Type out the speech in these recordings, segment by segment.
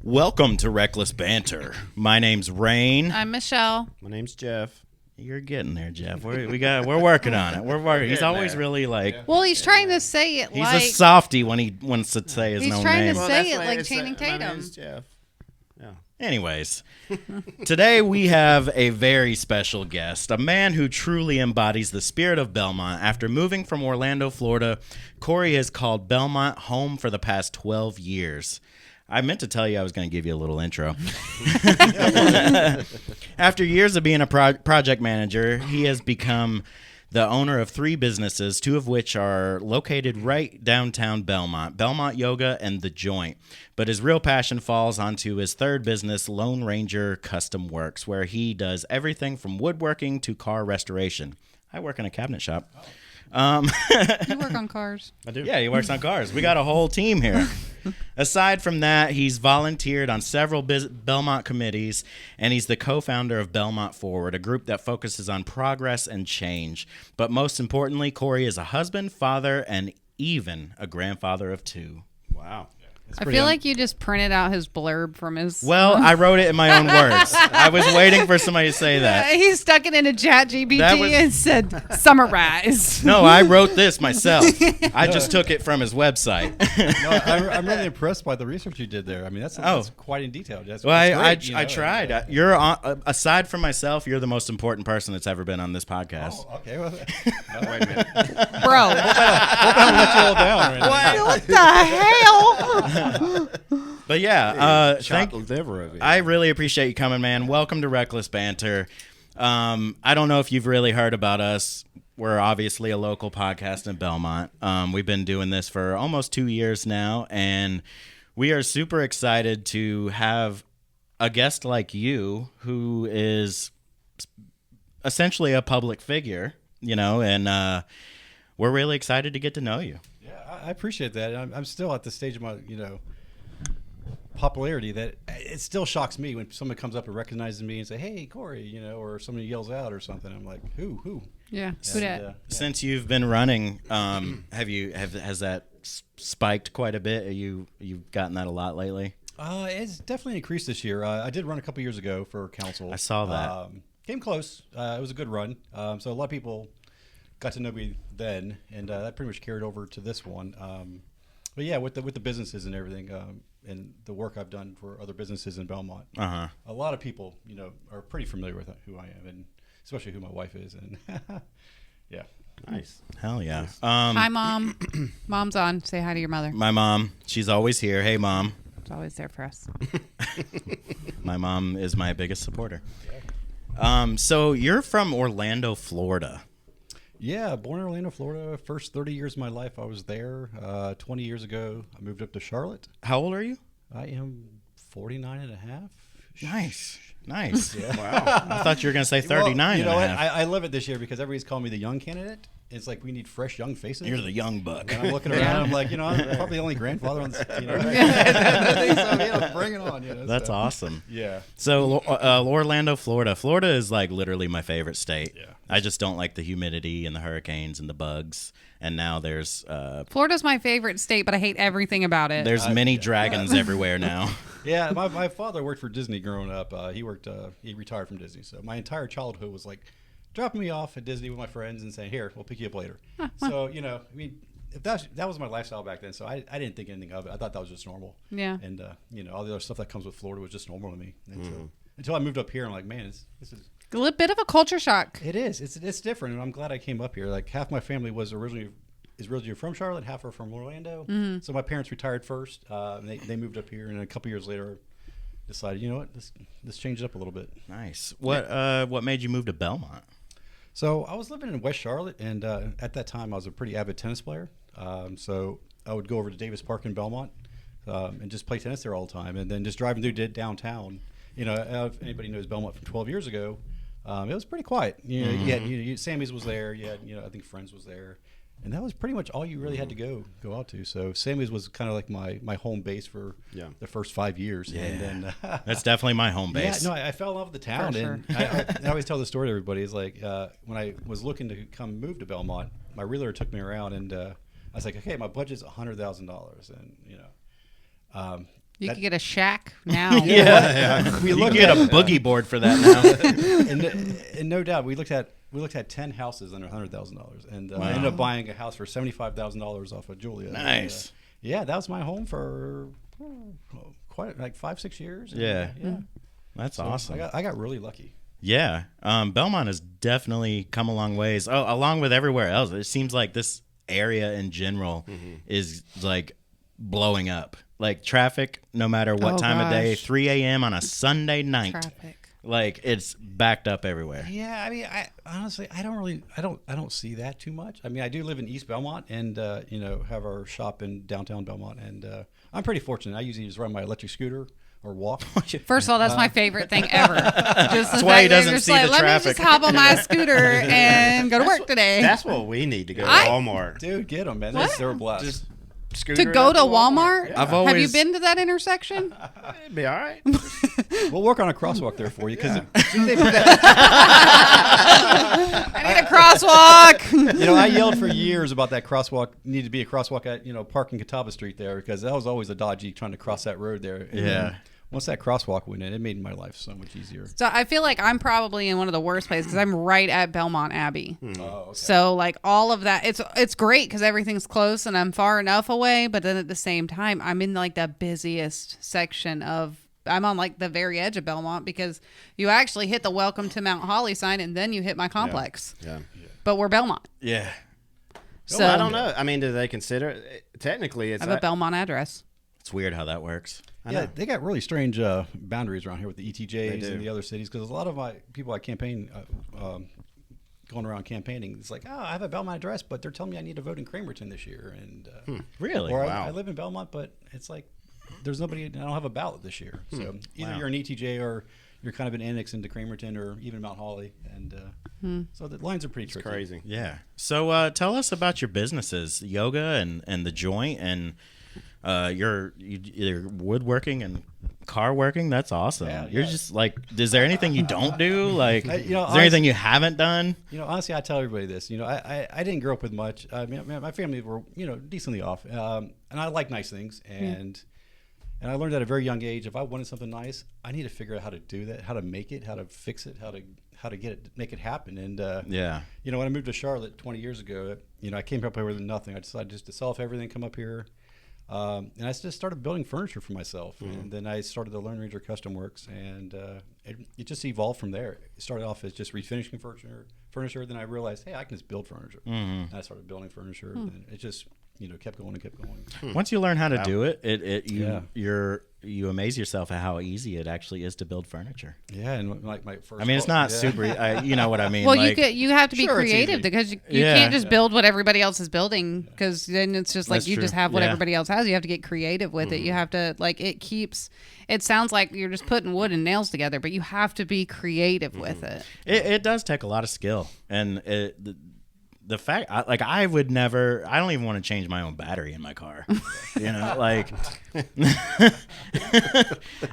Welcome to Reckless Banter. My name's Rain. I'm Michelle. My name's Jeff. You're getting there, Jeff. We're working on it. We're working. He's always really like. Yeah. Well, he's trying to say it He's like. He's a softie when he wants to say his own name. He's trying to say it like Channing Tatum. My name's Jeff. Yeah. Anyways, today we have a very special guest, a man who truly embodies the spirit of Belmont. After moving from Orlando, Florida, Cory has called Belmont home for the past 12 years. I meant to tell you I was going to give you a little intro. After years of being a project manager, he has become the owner of 3 businesses, 2 of which are located right downtown Belmont, Belmont Yoga and The Joint. But his real passion falls onto his 3rd business, Lone Ranger Custom Works, where he does everything from woodworking to car restoration. I work in a cabinet shop. You work on cars. I do. Yeah, he works on cars. We got a whole team here. Aside from that, he's volunteered on several Belmont committees, and he's the co-founder of Belmont Forward, a group that focuses on progress and change. But most importantly, Cory is a husband, father, and even a grandfather of 2. Wow. I feel like you just printed out his blurb from his... Well, I wrote it in my own words. I was waiting for somebody to say that. He stuck it into ChatGPT and said, summarize. No, I wrote this myself. I just took it from his website. No, I'm really impressed by the research you did there. I mean, that's quite in detail. I tried. You're aside from myself, you're the most important person that's ever been on this podcast. Oh, okay. Well, no, wait a minute. Bro. Hope I don't let you all down. Right what the hell? But yeah, I really appreciate you coming, man. Welcome to Reckless Banter. I don't know if you've really heard about us. We're obviously a local podcast in Belmont. We've been doing this for almost 2 years now, and we are super excited to have a guest like you who is essentially a public figure, and we're really excited to get to know you. I appreciate that. I'm still at the stage of my, popularity that it still shocks me when someone comes up and recognizes me and say, "Hey, Cory," or somebody yells out or something. I'm like, "Who?" Yeah. Who that? Since you've been running, has that spiked quite a bit? You've gotten that a lot lately? It's definitely increased this year. I did run a couple years ago for council. I saw that. Came close. It was a good run. So a lot of people got to know me then, and that pretty much carried over to this one. But yeah, with the businesses and everything, and the work I've done for other businesses in Belmont, a lot of people, are pretty familiar with who I am, and especially who my wife is. And yeah, nice. Hell yeah. Nice. Hi, Mom. Mom's on. Say hi to your mother. My mom. She's always here. Hey, Mom. She's always there for us. My mom is my biggest supporter. So you're from Orlando, Florida. Yeah, born in Orlando, Florida. First 30 years of my life, I was there. 20 years ago, I moved up to Charlotte. How old are you? I am 49 and a half. Nice. Yeah. Wow. I thought you were going to say 39 well, you know and a half. I love it this year because everybody's calling me the young candidate. It's like we need fresh young faces. You're the young buck. And I'm looking around. I'm like, I'm probably the only grandfather on this. So, bring it on. That's awesome. Yeah. So Orlando, Florida. Florida is like literally my favorite state. Yeah. I just don't like the humidity and the hurricanes and the bugs. And now there's Florida's my favorite state, but I hate everything about it. There's many dragons everywhere now. Yeah, my father worked for Disney growing up. He retired from Disney, so my entire childhood was like dropping me off at Disney with my friends and saying, "Here, we'll pick you up later." So if that was my lifestyle back then, so I didn't think anything of it. I thought that was just normal. Yeah. And all the other stuff that comes with Florida was just normal to me. And so, until I moved up here, I'm like, man, this is a little bit of a culture shock. It is. It's different, and I'm glad I came up here. Like half my family is originally from Charlotte, half are from Orlando. Mm-hmm. So my parents retired first. And they moved up here, and a couple years later, decided, you know what, let's change it up a little bit. Nice. What made you move to Belmont? So I was living in West Charlotte, and at that time I was a pretty avid tennis player. So I would go over to Davis Park in Belmont and just play tennis there all the time, and then just driving through downtown. If anybody knows Belmont from 12 years ago, it was pretty quiet. You had Sammy's was there. You had I think Friends was there. And that was pretty much all you really had to go out to. So Sammy's was kind of like my home base for the first 5 years. Yeah. And then, that's definitely my home base. Yeah, no, I fell in love with the town. Sure. And I always tell the story to everybody. It's like when I was looking to come move to Belmont, my realtor took me around, and I was like, okay, my budget's $100,000. And, You could get a shack now. Yeah. We looked at a boogie board for that now. and no doubt, we looked at 10 houses under $100,000, and I ended up buying a house for $75,000 off of Julia. Nice. And, that was my home for quite like 5-6 years. Yeah. That's awesome. I got really lucky. Yeah. Belmont has definitely come a long ways. Oh, along with everywhere else. It seems like this area in general is like blowing up. Like traffic, no matter what time of day, 3 a.m. on a Sunday night. Traffic. Like it's backed up everywhere. Yeah, I mean, I honestly, I don't see that too much. I mean, I do live in East Belmont, and have our shop in downtown Belmont, and I'm pretty fortunate. I usually just run my electric scooter or walk. First of all, that's my favorite thing ever. That's why he doesn't see the traffic. Let me just hop on my scooter and go to work today. That's what we need to go to Walmart. Dude, get them, man. They're blessed. To go to Walmart? Yeah. Have you been to that intersection? It'd be all right. We'll work on a crosswalk there for you because I need a crosswalk. I yelled for years about that crosswalk. Needed to be a crosswalk at Park and Catawba Street there because that was always a dodgy trying to cross that road there. And once that crosswalk went in, it made my life so much easier. So I feel like I'm probably in one of the worst places because I'm right at Belmont Abbey. Oh, okay. So like all of that, it's great because everything's close and I'm far enough away. But then at the same time, I'm in like the busiest section I'm on like the very edge of Belmont because you actually hit the welcome to Mount Holly sign and then you hit my complex. Yeah. But we're Belmont. Yeah. So I don't know. I mean, do they consider technically it's I have a Belmont address. It's weird how that works. Yeah, they got really strange boundaries around here with the ETJs and the other cities because a lot of my people I campaign going around campaigning, it's like, I have a Belmont address, but they're telling me I need to vote in Cramerton this year. And Really? Or Wow. I live in Belmont, but it's like there's nobody. I don't have a ballot this year. So either you're an ETJ or you're kind of an annex into Cramerton or even Mount Holly, and so the lines are pretty tricky. crazy. Yeah. So tell us about your businesses, yoga and the joint, and you're woodworking and car working. That's awesome. You're just like, is there anything you don't do? Like, is there anything you haven't done? Honestly, I tell everybody this. I didn't grow up with much. I mean, my family were decently off, and I like nice things, and I learned at a very young age if I wanted something nice, I need to figure out how to do that, how to make it, how to fix it, how to get it, make it happen. And when I moved to Charlotte 20 years ago, I came up here with nothing. I decided just to sell off everything, come up here. And I just started building furniture for myself. And then I started to learn Ranger Custom Works, and it just evolved from there. It started off as just refinishing furniture. Then I realized, hey, I can just build furniture. And I started building furniture, and it just kept going and kept going. Once you learn how to do it, you amaze yourself at how easy it actually is to build furniture. Yeah, and like my first. I mean, it's not super. You know what I mean? Well, like, you have to be creative because you can't just build what everybody else is building because then it's just like just have what everybody else has. You have to get creative with it. You have to it sounds like you're just putting wood and nails together, but you have to be creative with it. It does take a lot of skill, and the fact, I would never. I don't even want to change my own battery in my car.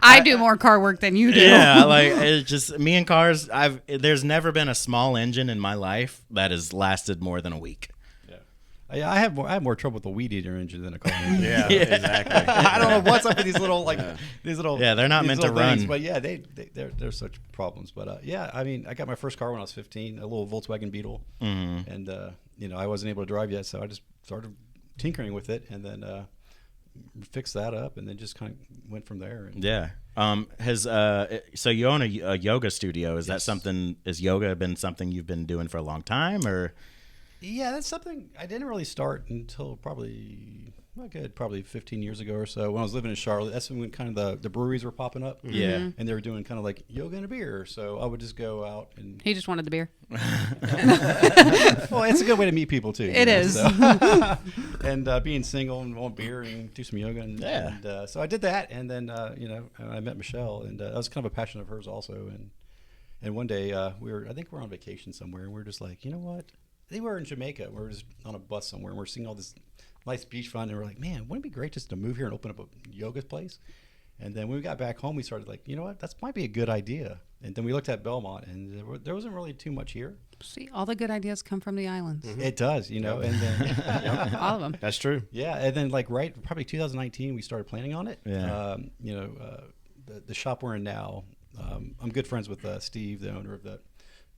I do more car work than you do. Yeah, it's just me and cars. There's never been a small engine in my life that has lasted more than a week. Yeah, I have more trouble with a weed eater engine than a car engine. Yeah, exactly. I don't know what's up with these little these little. Yeah, they're not meant to run. Things, but yeah, they're such problems. But I mean, I got my first car when I was 15, a little Volkswagen Beetle, and I wasn't able to drive yet, so I just started tinkering with it, and then fixed that up, and then just kind of went from there. Yeah. So you own a yoga studio? Is that something? Has yoga been something you've been doing for a long time, or? Yeah, that's something I didn't really start until probably 15 years ago or so when I was living in Charlotte. That's when kind of the breweries were popping up. Yeah. And they were doing kind of like yoga and a beer. So I would just go out and... He just wanted the beer. Well, it's a good way to meet people, too. It is. So. And being single and want beer and do some yoga. And so I did that. And then, I met Michelle. And that was kind of a passion of hers also. And one day, I think we were on vacation somewhere. And we were just like, you know what? I think we were in Jamaica. We were just on a bus somewhere, and we're seeing all this nice beachfront, and we're like, man, wouldn't it be great just to move here and open up a yoga place? And then when we got back home, we started like, you know what, that might be a good idea. And then we looked at Belmont, and there wasn't really too much here. See, all the good ideas come from the islands. Mm-hmm. It does, and then All of them. That's true. Yeah, and then probably 2019, we started planning on it. Yeah. The shop we're in now, I'm good friends with Steve, the owner of the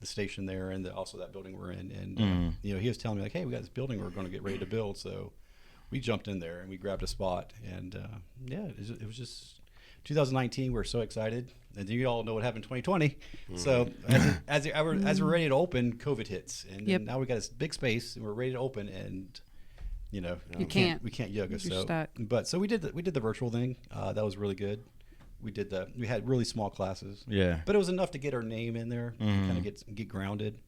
station there, and also that building we're in. And he was telling me like, hey, we got this building we're going to get ready to build. So we jumped in there and we grabbed a spot, and it was just 2019. We're so excited, and you all know what happened in 2020. So as we're ready to open, COVID hits, and then now we got this big space and we're ready to open, and we can't yoga. You're stuck. So we did the virtual thing. That was really good. We had really small classes. Yeah. But it was enough to get our name in there, kind of get grounded,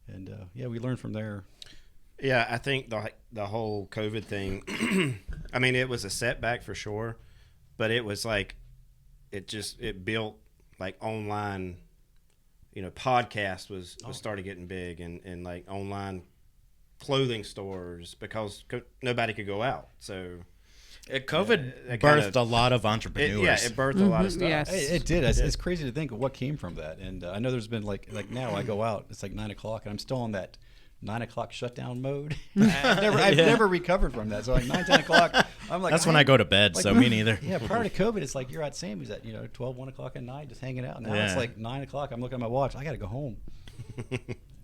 and we learned from there. Yeah, I think the whole COVID thing. I mean, it was a setback for sure, but it was like it built like online. Podcast was started getting big, and like online clothing stores because nobody could go out. So COVID birthed a lot of entrepreneurs. It birthed a lot of stuff. Yes. It did. It's crazy to think of what came from that. And I know there's been like now I go out, it's like 9 o'clock, and I'm still on that 9 o'clock shutdown mode. I've never recovered from that. So like 9, 10 o'clock, I'm like, that's when I go to bed. So me neither. Yeah, prior to COVID, it's like you're at Sammy's at 12, 1 o'clock at night, just hanging out. Now it's like 9 o'clock. I'm looking at my watch. I got to go home.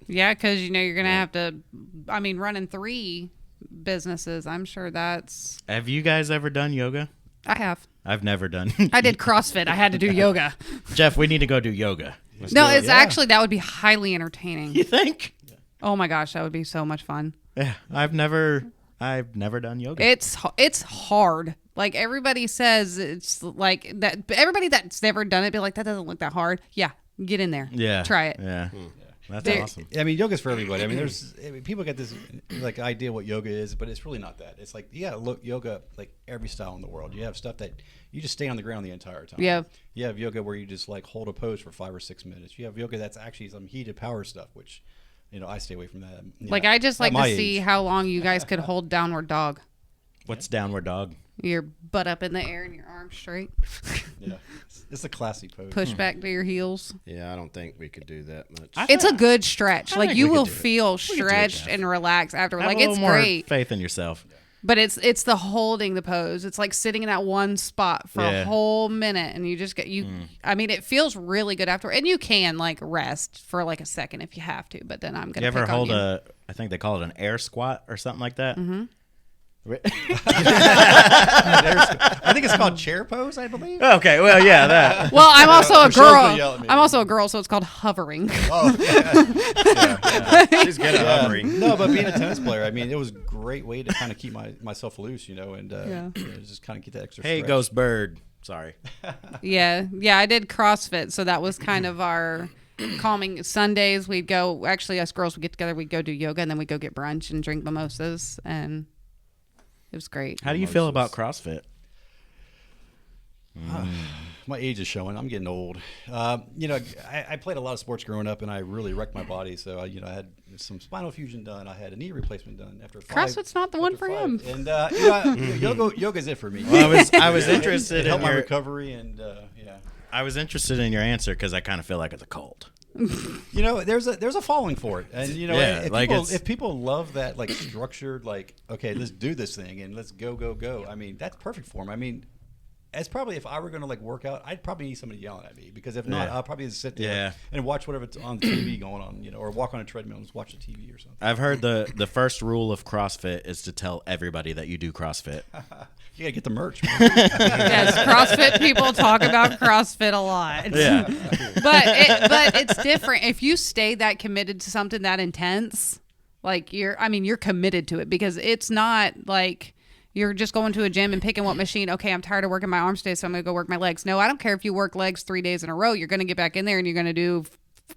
Yeah, because you're gonna have to. I mean, running 3 businesses, I'm sure that's. Have you guys ever done yoga? I have. I've never done. I did CrossFit. I had to do yoga. Jeff, we need to go do yoga. Actually that would be highly entertaining. You think? Oh my gosh, that would be so much fun. Yeah, I've never done yoga. It's hard. Like everybody says, it's like that. Everybody that's never done it be like, that doesn't look that hard. Yeah, get in there. Yeah, try it. Yeah. That's awesome. I mean, yoga's for everybody. I mean, people get this like idea what yoga is, but it's really not that. It's like look, yoga like every style in the world. You have stuff that you just stay on the ground the entire time. Yeah. You have yoga where you just like hold a pose for 5 or 6 minutes. You have yoga that's actually some heated power stuff, which I stay away from that. Like I just like to see how long you guys could hold downward dog. What's downward dog? Your butt up in the air and your arms straight. Yeah, it's a classy pose. Push back to your heels. Yeah, I don't think we could do that much. It's a good stretch. I Like think you we will could do it. feel stretched and relaxed after. Have Like a little it's more great. faith in yourself. But it's the holding the pose. It's like sitting in that one spot for a whole minute, and you just get I mean, it feels really good after, and you can like rest for like a second if you have to. But then I'm gonna. You ever pick on hold you. I think they call it an air squat or something like that. Mm-hmm. I think it's called chair pose, I believe. Okay, well, yeah, that. Well, I'm also a Michelle's gonna yell girl. at me. I'm also a girl, so it's called hovering. Oh, She's good at hovering. No, but being a tennis player, I mean, it was a great way to kind of keep myself loose, and just kind of get that extra. Hey, stretch. Ghost Bird. Sorry. Yeah. I did CrossFit, so that was kind of our calming. Sundays we'd go. Actually, us girls would get together. We'd go do yoga, and then we'd go get brunch and drink mimosas, and it was great. How do you feel about CrossFit? My age is showing. I'm getting old. I played a lot of sports growing up, and I really wrecked my body. So, I had some spinal fusion done. I had a knee replacement done after 5. CrossFit's not the one for him. And yoga's it for me. Well, I was interested in help my your recovery, and I was interested in your answer because I kind of feel like it's a cult. There's a following for it, and if people love that like structured, like, okay, let's do this thing and let's go. I mean, that's perfect for them. I mean, it's probably, if I were going to like work out, I'd probably need somebody yelling at me, because if not, I'll probably just sit there and watch whatever's on the TV going on, or walk on a treadmill and just watch the TV or something. I've heard the first rule of CrossFit is to tell everybody that you do CrossFit. You gotta get the merch, man. Yes, CrossFit people talk about CrossFit a lot. Yeah. But it's different. If you stay that committed to something that intense, like you're committed to it, because it's not like you're just going to a gym and picking what machine. Okay, I'm tired of working my arms today, so I'm going to go work my legs. No, I don't care if you work legs 3 days in a row. You're going to get back in there and you're going to do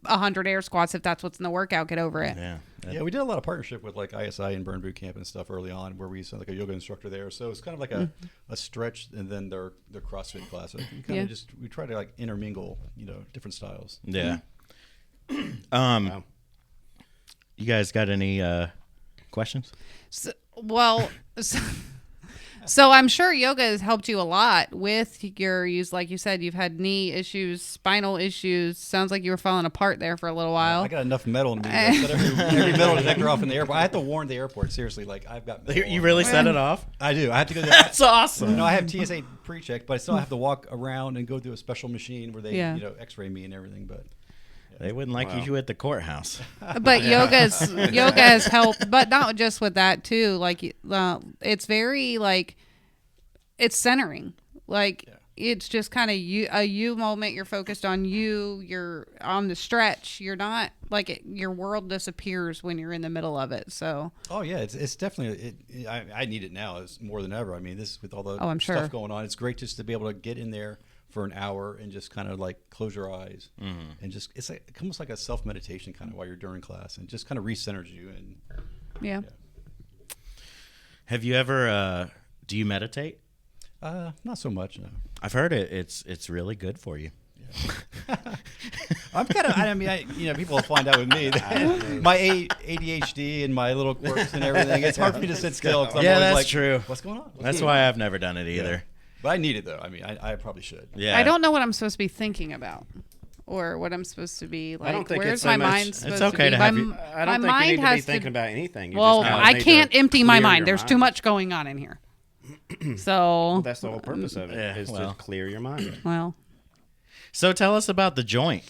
100 air squats if that's what's in the workout. Get over it. Yeah. Yeah, we did a lot of partnership with like ISI and Burn Boot Camp and stuff early on, where we used to have like a yoga instructor there. So it's kind of like a stretch, and then their CrossFit class. So we kind of we try to like intermingle, different styles. Yeah. You guys got any questions? So I'm sure yoga has helped you a lot with your use. Like you said, you've had knee issues, spinal issues. Sounds like you were falling apart there for a little while. I got enough metal in me. I set every metal detector off in the airport. I had to warn the airport. Seriously, like I've got metal You really set it off? I do. I have to go. That's awesome. I have TSA pre-check, but I still have to walk around and go through a special machine where they, X-ray me and everything. But they wouldn't like you at the courthouse. But yoga has helped, but not just with that too. Like it's very like it's centering. Like it's just kind of a you moment. You're focused on you. You're on the stretch. You're not like your world disappears when you're in the middle of it. So it's definitely I need it now. It's more than ever. I mean, this with all the I'm sure. stuff going on, it's great just to be able to get in there for an hour and just kind of like close your eyes and just it's like almost like a self meditation kind of while you're during class and just kind of recenters you and yeah. Have you ever do you meditate? Not so much, no. I've heard it's really good for you. Yeah. I'm kind of people will find out with me that my ADHD and my little quirks and everything, it's hard for me to sit still. I'm that's like, true. What's going on? That's why I've never done it either. Yeah. But I need it though. I mean, I probably should. Yeah. I don't know what I'm supposed to be thinking about, or what I'm supposed to be like. I don't think where's it's so my much- mind supposed It's okay to be? to have you- I don't think you need to be thinking about anything. You Well, just kinda I need to can't empty my clear mind. your There's too much going on in here. So That's the whole purpose of it. Is to clear your mind. well, So tell us about the joint.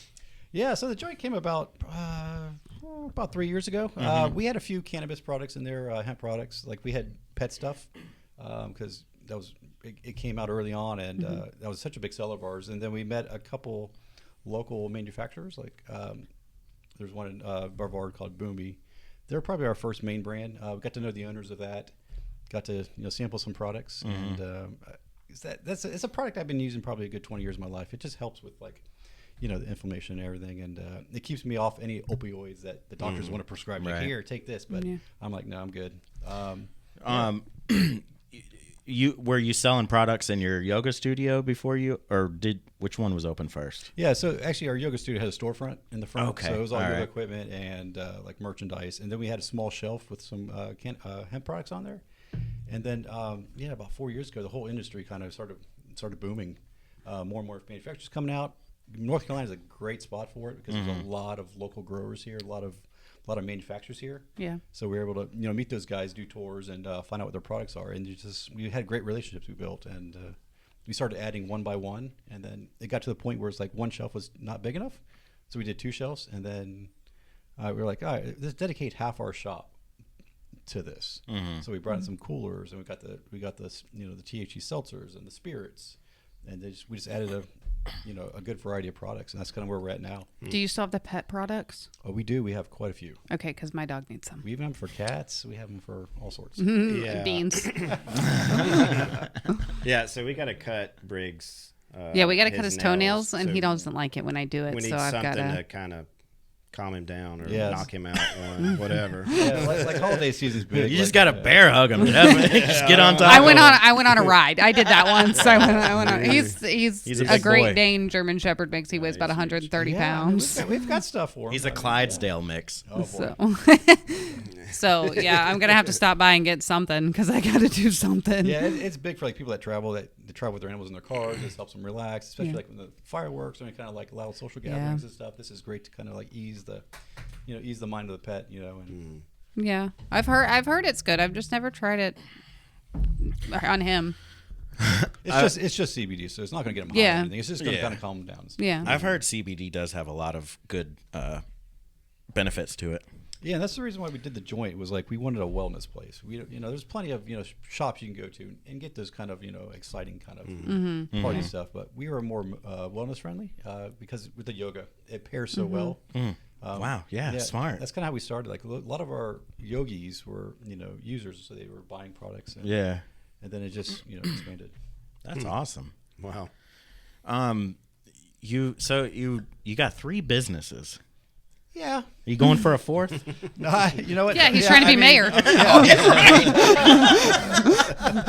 Yeah, so the joint came about 3 years ago. We had a few cannabis products in there, hemp products. Like we had pet stuff because it came out early on, and that was such a big seller of ours. And then we met a couple local manufacturers. Like there's one in Brevard called Boomy. They're probably our first main brand. We got to know the owners of that. Got to sample some products, and it's a product I've been using probably a good 20 years of my life. It just helps with like the inflammation and everything, and it keeps me off any opioids that the doctors want to prescribe me. Right. Here, take this, but I'm like, no, I'm good. Were you selling products in your yoga studio before which one was open first? Yeah, so actually our yoga studio had a storefront in the front, Okay. so it was all yoga right. equipment and like merchandise, and then we had a small shelf with some hemp products on there, and then about 4 years ago the whole industry kind of started booming. More and more manufacturers coming out. North Carolina is a great spot for it because there's a lot of local growers here, a lot of manufacturers here. yeah. So we were able to meet those guys, do tours, and find out what their products are. And we had great relationships we built, and we started adding one by one. And then it got to the point where it's like one shelf was not big enough, so we did 2 shelves. And then we were like, all right, let's dedicate half our shop to this. So we brought in some coolers, and we got the the THC seltzers and the spirits, and we just added a good variety of products, and that's kind of where we're at now. Do you still have the pet products? Oh, we do. We have quite a few. Okay, because my dog needs some. We even have them for cats. We have them for all sorts. Yeah. Beans. Yeah, so we got to cut Briggs. Yeah, we got to cut his nails, toenails, and so he doesn't like it when I do it. We need So I've got something to to. kind of calm him down or Yes. knock him out or whatever. Yeah, like holiday season's big. You just got to bear hug him, Jeff. Just get on top. I of went on a ride. I did that once. I went on. He's He's a a big Great boy. Dane German Shepherd mix. He weighs about 130 pounds. We've got stuff for him. He's a Clydesdale mix. Oh, boy. So, so yeah, I'm gonna have to stop by and get something because I got to do something. Yeah, it's big for like people that travel with their animals in their cars. This helps them relax, especially like when the fireworks or any kind of like loud social gatherings and stuff. This is great to kind of like ease the mind of the pet, and Yeah, I've heard it's good. I've just never tried it on him. it's just CBD, so it's not going to get them high or anything. It's just going to kind of calm them down. Yeah. I've heard CBD does have a lot of good benefits to it. Yeah, and that's the reason why we did the joint. Was like we wanted a wellness place. We there's plenty of shops you can go to and get those kind of exciting kind of party stuff. But we were more wellness friendly because with the yoga it pairs so well. Wow, yeah, smart. That's kind of how we started. Like a lot of our yogis were users, so they were buying products. And, Yeah, and then it just expanded. that's awesome. Wow. You got 3 businesses. Yeah. Are you going for a 4th? No, you know what? Yeah, he's trying to be mayor.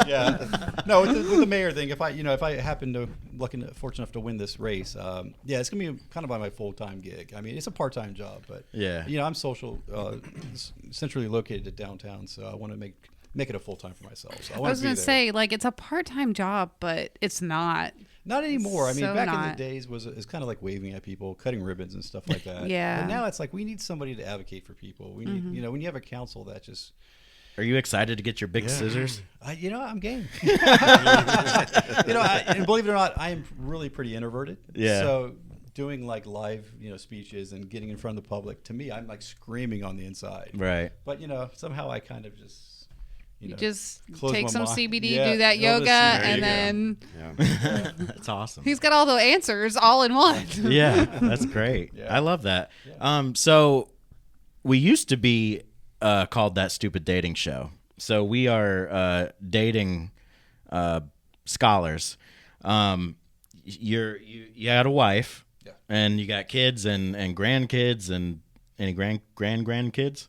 Yeah. No, with the mayor thing, if I happen to fortunate enough to win this race, it's gonna be kind of by my full time gig. I mean, it's a part time job, but Yeah. I'm centrally located at downtown, so I want to make make it a full time for myself. So I was going gonna to say, like, it's a part-time job, but it's not. Not anymore. I mean, So back in not. the days it's kind of like waving at people, cutting ribbons and stuff like that. Yeah. And now it's like we need somebody to advocate for people. We need, you know, when you have a council that just. Are you excited to get your big scissors? I'm game. And believe it or not, I am really pretty introverted. Yeah. So doing like live, speeches and getting in front of the public, to me, I'm like screaming on the inside. Right. But somehow I kind of just. You just close take my some mind. CBD, Yeah, do that go to yoga, sleep. and then That's awesome. he's got all the answers all in one. Yeah, that's great. Yeah. I love that. So we used to be called That Stupid Dating Show. So we are dating scholars. You got a wife, and you got kids and grandkids and any grandkids.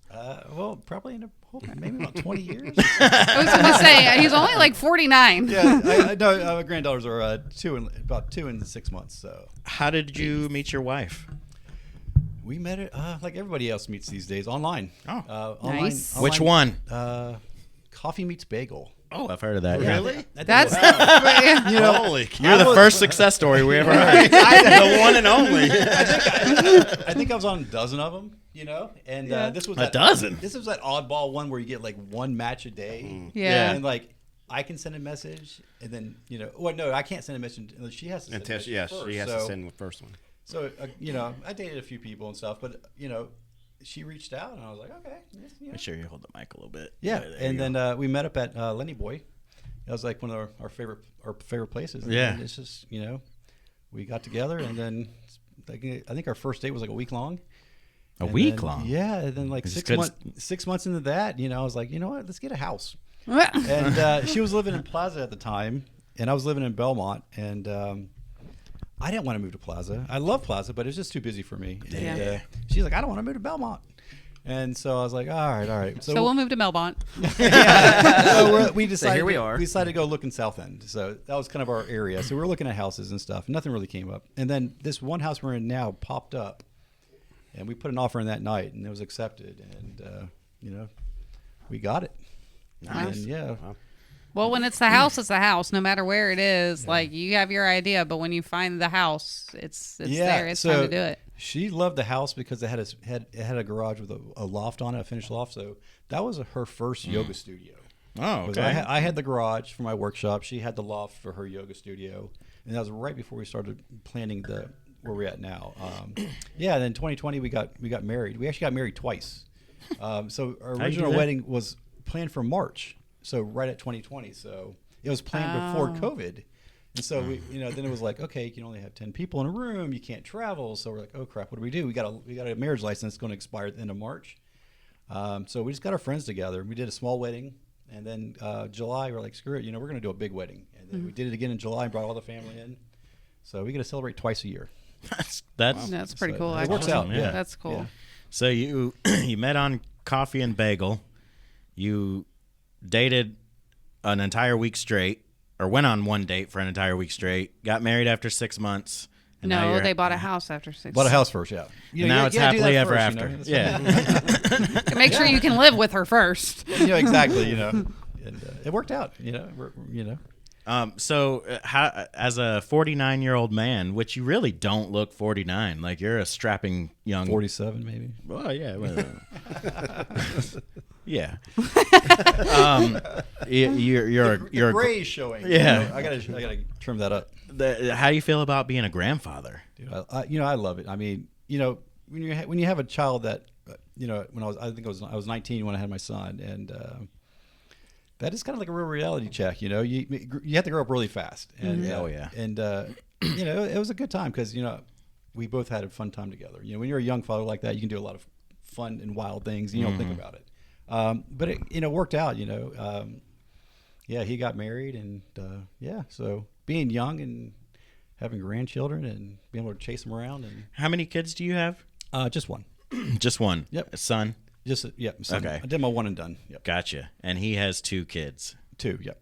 Well, probably maybe about 20 years. I was going to say, he's only like 49. Yeah, I know my granddaughters are about 2 and 6 months. So How did you meet your wife? we met it like everybody else meets these days online. Oh. Online, Nice. Which one? Coffee Meets Bagel. Oh, I've heard of that. Really? That's Holy You're the first success story we ever heard. the one and only. I think I was on a dozen of them, and this was A dozen? This was that oddball one where you get like one match a day. Yeah. And like I can send a message, and then no, I can't send a message. She has to send a message She has first. to send the first one. So I dated a few people and stuff, but she reached out, and I was like, okay. Make sure you hold the mic a little bit. Yeah, There and you go. then we met up at Lenny Boy. That was like one of our favorite places. And Yeah. it's just we got together, and then I think our first date was like a week long. A And week then- long? Yeah, and then like Just 6 couldn't- months 6 months into that, I was like, you know what, let's get a house. And she was living in Plaza at the time, and I was living in Belmont, and I didn't want to move to Plaza. I love Plaza, but it was just too busy for me. And Yeah. she's like, I don't want to move to Belmont. And so I was like, all right. So we'll move to Melbourne. So we decided. here we are. We decided to go look in South End. So that was kind of our area. So we were looking at houses and stuff. Nothing really came up. And then this one house we're in now popped up, and we put an offer in that night, and it was accepted. And we got it. Nice. And yeah. Well, when it's the house, no matter where it is. Like, you have your idea, but when you find the house, it's there. It's time to do it. She loved the house because it had a garage with a loft on it, a finished loft. So that was her first yoga studio. Oh, 'Cause okay. I had the garage for my workshop. She had the loft for her yoga studio, and that was right before we started planning where we're at now. Yeah, and then 2020 we got married. We actually got married twice. So our How'd you do original that? wedding was planned for March, so right at 2020. So it was planned before COVID. And so we, then it was like, okay, you can only have 10 people in a room. You can't travel. So we're like, oh crap, what do? We got a marriage license going to expire at the end of March. So we just got our friends together. We did a small wedding, and then July we're like, screw it, we're going to do a big wedding. And then we did it again in July and brought all the family in. So we get to celebrate twice a year. That's pretty So cool. it works actually. out. Yeah, That's cool. Yeah. So you met on Coffee and Bagel. You dated an entire week straight, or went on one date for an entire week straight. Got married after 6 months. And now No, you're- they bought a house after 6 Bought a house first, yeah. And now it's happily ever after. Yeah. Make sure you can live with her first. Exactly. And it worked out. How, as a 49-year-old man, which you really don't look 49, like you're a strapping young 47 maybe. Well, yeah. Yeah. You're The gray's showing. Yeah. I gotta trim that up. How do you feel about being a grandfather? Dude, I love it. I mean, when you have a child that, when I was 19 when I had my son, and that is kind of like a real reality check. You have to grow up really fast. And, Oh, yeah. And it was a good time because we both had a fun time together. When you're a young father like that, you can do a lot of fun and wild things. You don't think about it. But it worked out. Yeah, he got married, and so being young and having grandchildren and being able to chase them around, and How many kids do you have? just one. Just one. Yep. A son. Son. Okay. I did my one and done. Yep. Gotcha. And he has 2 kids. 2. Yep.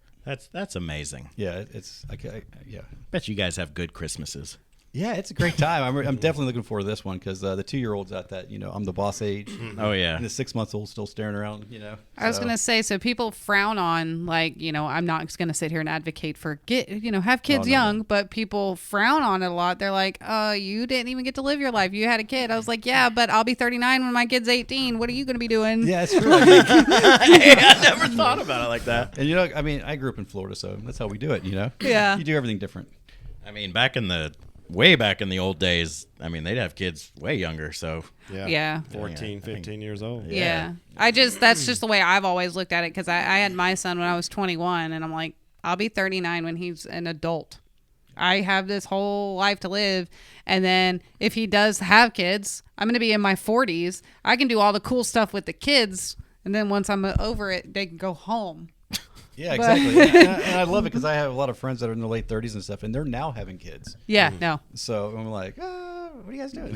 That's amazing. Yeah. It's okay. Yeah. Bet you guys have good Christmases. Yeah, it's a great time. I'm definitely looking forward to this one because the 2-year-old's at that, I'm the boss age. Oh, yeah. And the 6-month-old still staring around, I was going to say, so people frown on, like, I'm not going to sit here and advocate for have kids young, but people frown on it a lot. They're like, you didn't even get to live your life. You had a kid. I was like, yeah, but I'll be 39 when my kid's 18. What are you going to be doing? Yeah, it's true. I never thought about it like that. And, I grew up in Florida, so that's how we do it, Yeah. You do everything different. I mean, way back in the old days, they'd have kids way younger, so. Yeah. 14, 15 years old. Yeah. That's just the way I've always looked at it because I had my son when I was 21, and I'm like, I'll be 39 when he's an adult. I have this whole life to live, and then if he does have kids, I'm going to be in my 40s. I can do all the cool stuff with the kids, and then once I'm over it, they can go home. Yeah, exactly. And I love it because I have a lot of friends that are in their late 30s and stuff, and they're now having kids. Yeah, no. So I'm like, what are you guys doing?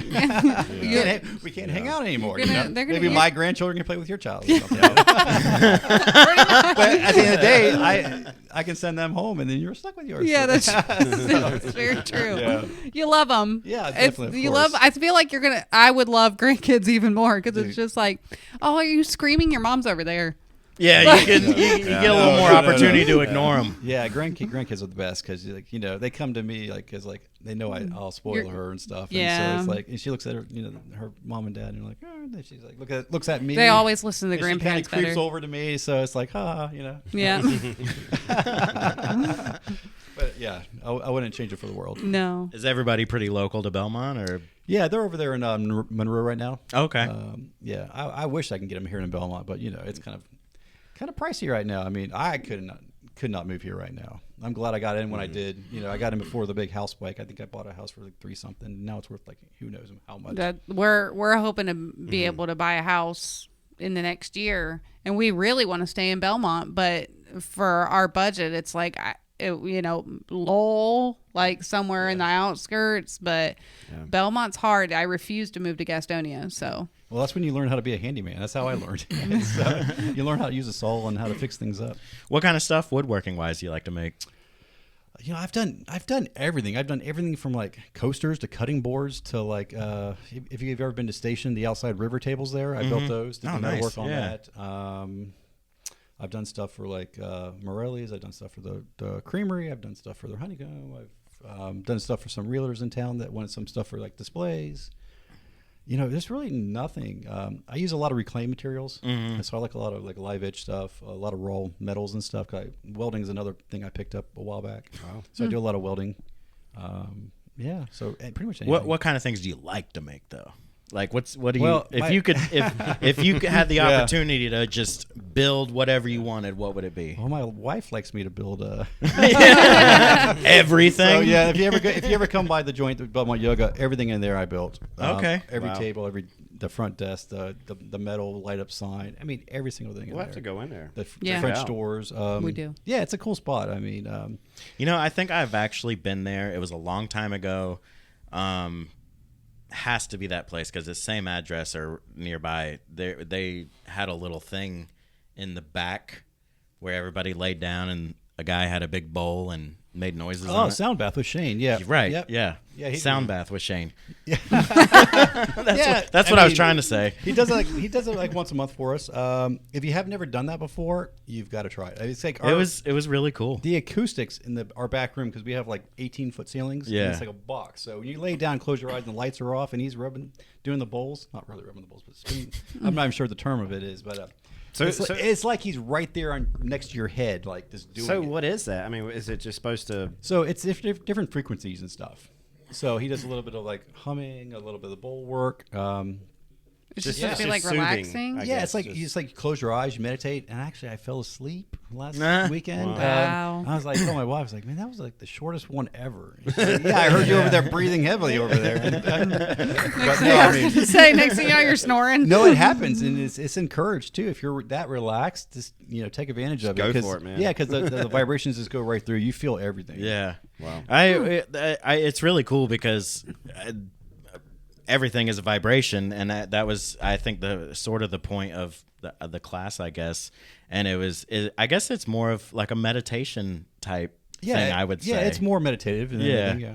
We can't hang out anymore. Maybe my grandchildren can play with your child or something. But at the end of the day, I can send them home, and then you're stuck with yours. Yeah, that's very true. Yeah. You love them. Yeah, definitely. I feel like I would love grandkids even more because it's just like, oh, are you screaming? Your mom's over there. Yeah, you get a little more opportunity to ignore them. Yeah, grandkids are the best because they come to me because they know I'll spoil her and stuff. Yeah. And so it's and she looks at her her mom and dad and like, and she's like looks at me. They always listen to the grandparents. She kind of creeps over to me, so it's like Yeah. But yeah, I wouldn't change it for the world. No. Is everybody pretty local to Belmont or? Yeah, they're over there in Monroe right now. Okay. Yeah, I wish I can get them here in Belmont, but it's kind of pricey right now. I mean, I could not move here right now. I'm glad I got in when I did. I got in before the big house spike. I think I bought a house for like 3 something. Now it's worth like who knows how much. We're hoping to be able to buy a house in the next year, and we really want to stay in Belmont, but for our budget, it's like Lowell, like somewhere in the outskirts, but Belmont's hard. I refuse to move to Gastonia, so. Well, that's when you learn how to be a handyman. That's how I learned. So you learn how to use a saw and how to fix things up. What kind of stuff, woodworking wise, do you like to make? I've done everything. I've done everything from like coasters to cutting boards to like if you've ever been to Station, the outside river tables there, I built those. Did the work on that. I've done stuff for like Morelli's. I've done stuff for the creamery. I've done stuff for their honeycomb. I've done stuff for some realtors in town that wanted some stuff for like displays. There's really nothing. I use a lot of reclaimed materials, so I like a lot of like live edge stuff, a lot of raw metals and stuff. Welding is another thing I picked up a while back. Wow. So I do a lot of welding. So pretty much anything. What kind of things do you like to make though? Like what do you if you had the opportunity to just build whatever you wanted, what would it be? Well, my wife likes me to build everything. So yeah, if you ever come by the joint at Belmont Yoga, everything in there I built. Okay. Every table, the front desk, the metal light up sign. I mean, every single thing. We'll have to go in there. The French doors. We do. Yeah, it's a cool spot. I mean, I think I've actually been there. It was a long time ago. Has to be that place because the same address or nearby. They had a little thing in the back where everybody laid down and a guy had a big bowl and made noises. Oh, sound bath with Shane. Yeah, right. Yep. Yeah. Sound bath with Shane. Yeah, that's what I was trying to say. He does it like once a month for us. If you have never done that before, you've got to try it. It's like it was really cool. The acoustics in our back room because we have like 18-foot ceilings. Yeah, and it's like a box. So when you lay down, close your eyes, and the lights are off, and he's doing the bowls. Not really rubbing the bowls, but spinning. I'm not even sure the term of it is, but. It's like he's right there next to your head, like just doing it. So what is that? I mean, is it just supposed to? So it's different frequencies and stuff. So he does a little bit of like humming, a little bit of the bowl work. It's just supposed to be like soothing, relaxing. Yeah, it's like you close your eyes, you meditate, and actually I fell asleep last weekend. Wow. I was like, my wife was like, man, that was like the shortest one ever. Like, yeah, I heard you over there breathing heavily over there. Next thing you know, you're snoring. No, it happens, and it's encouraged too. If you're that relaxed, just take advantage of it. Go for it, man. Yeah, because the vibrations just go right through. You feel everything. Yeah. Wow. It's really cool because. Everything is a vibration, and that was, I think, the sort of the point of the class, I guess. And I guess it's more of like a meditation type thing, I would say. Yeah, it's more meditative than anything, yeah.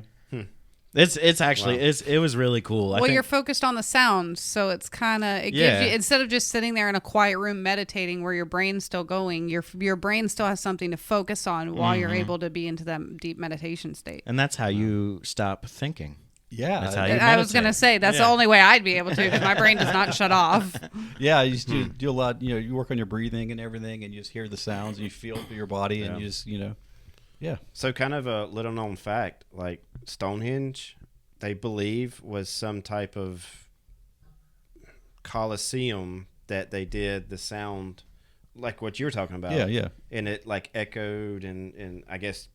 It's actually it was really cool. Well, you're focused on the sounds, so it's kind of gives you, instead of just sitting there in a quiet room meditating where your brain's still going, your brain still has something to focus on while you're able to be into that deep meditation state. And that's how you stop thinking. Yeah, that's how you I was gonna say that's the only way I'd be able to, because my brain does not shut off. Yeah, you just do a lot. You work on your breathing and everything, and you just hear the sounds and you feel it through your body, and you just Yeah. So kind of a little known fact, like Stonehenge, they believe was some type of coliseum that they did the sound like what you're talking about. Yeah. And it like echoed and I guess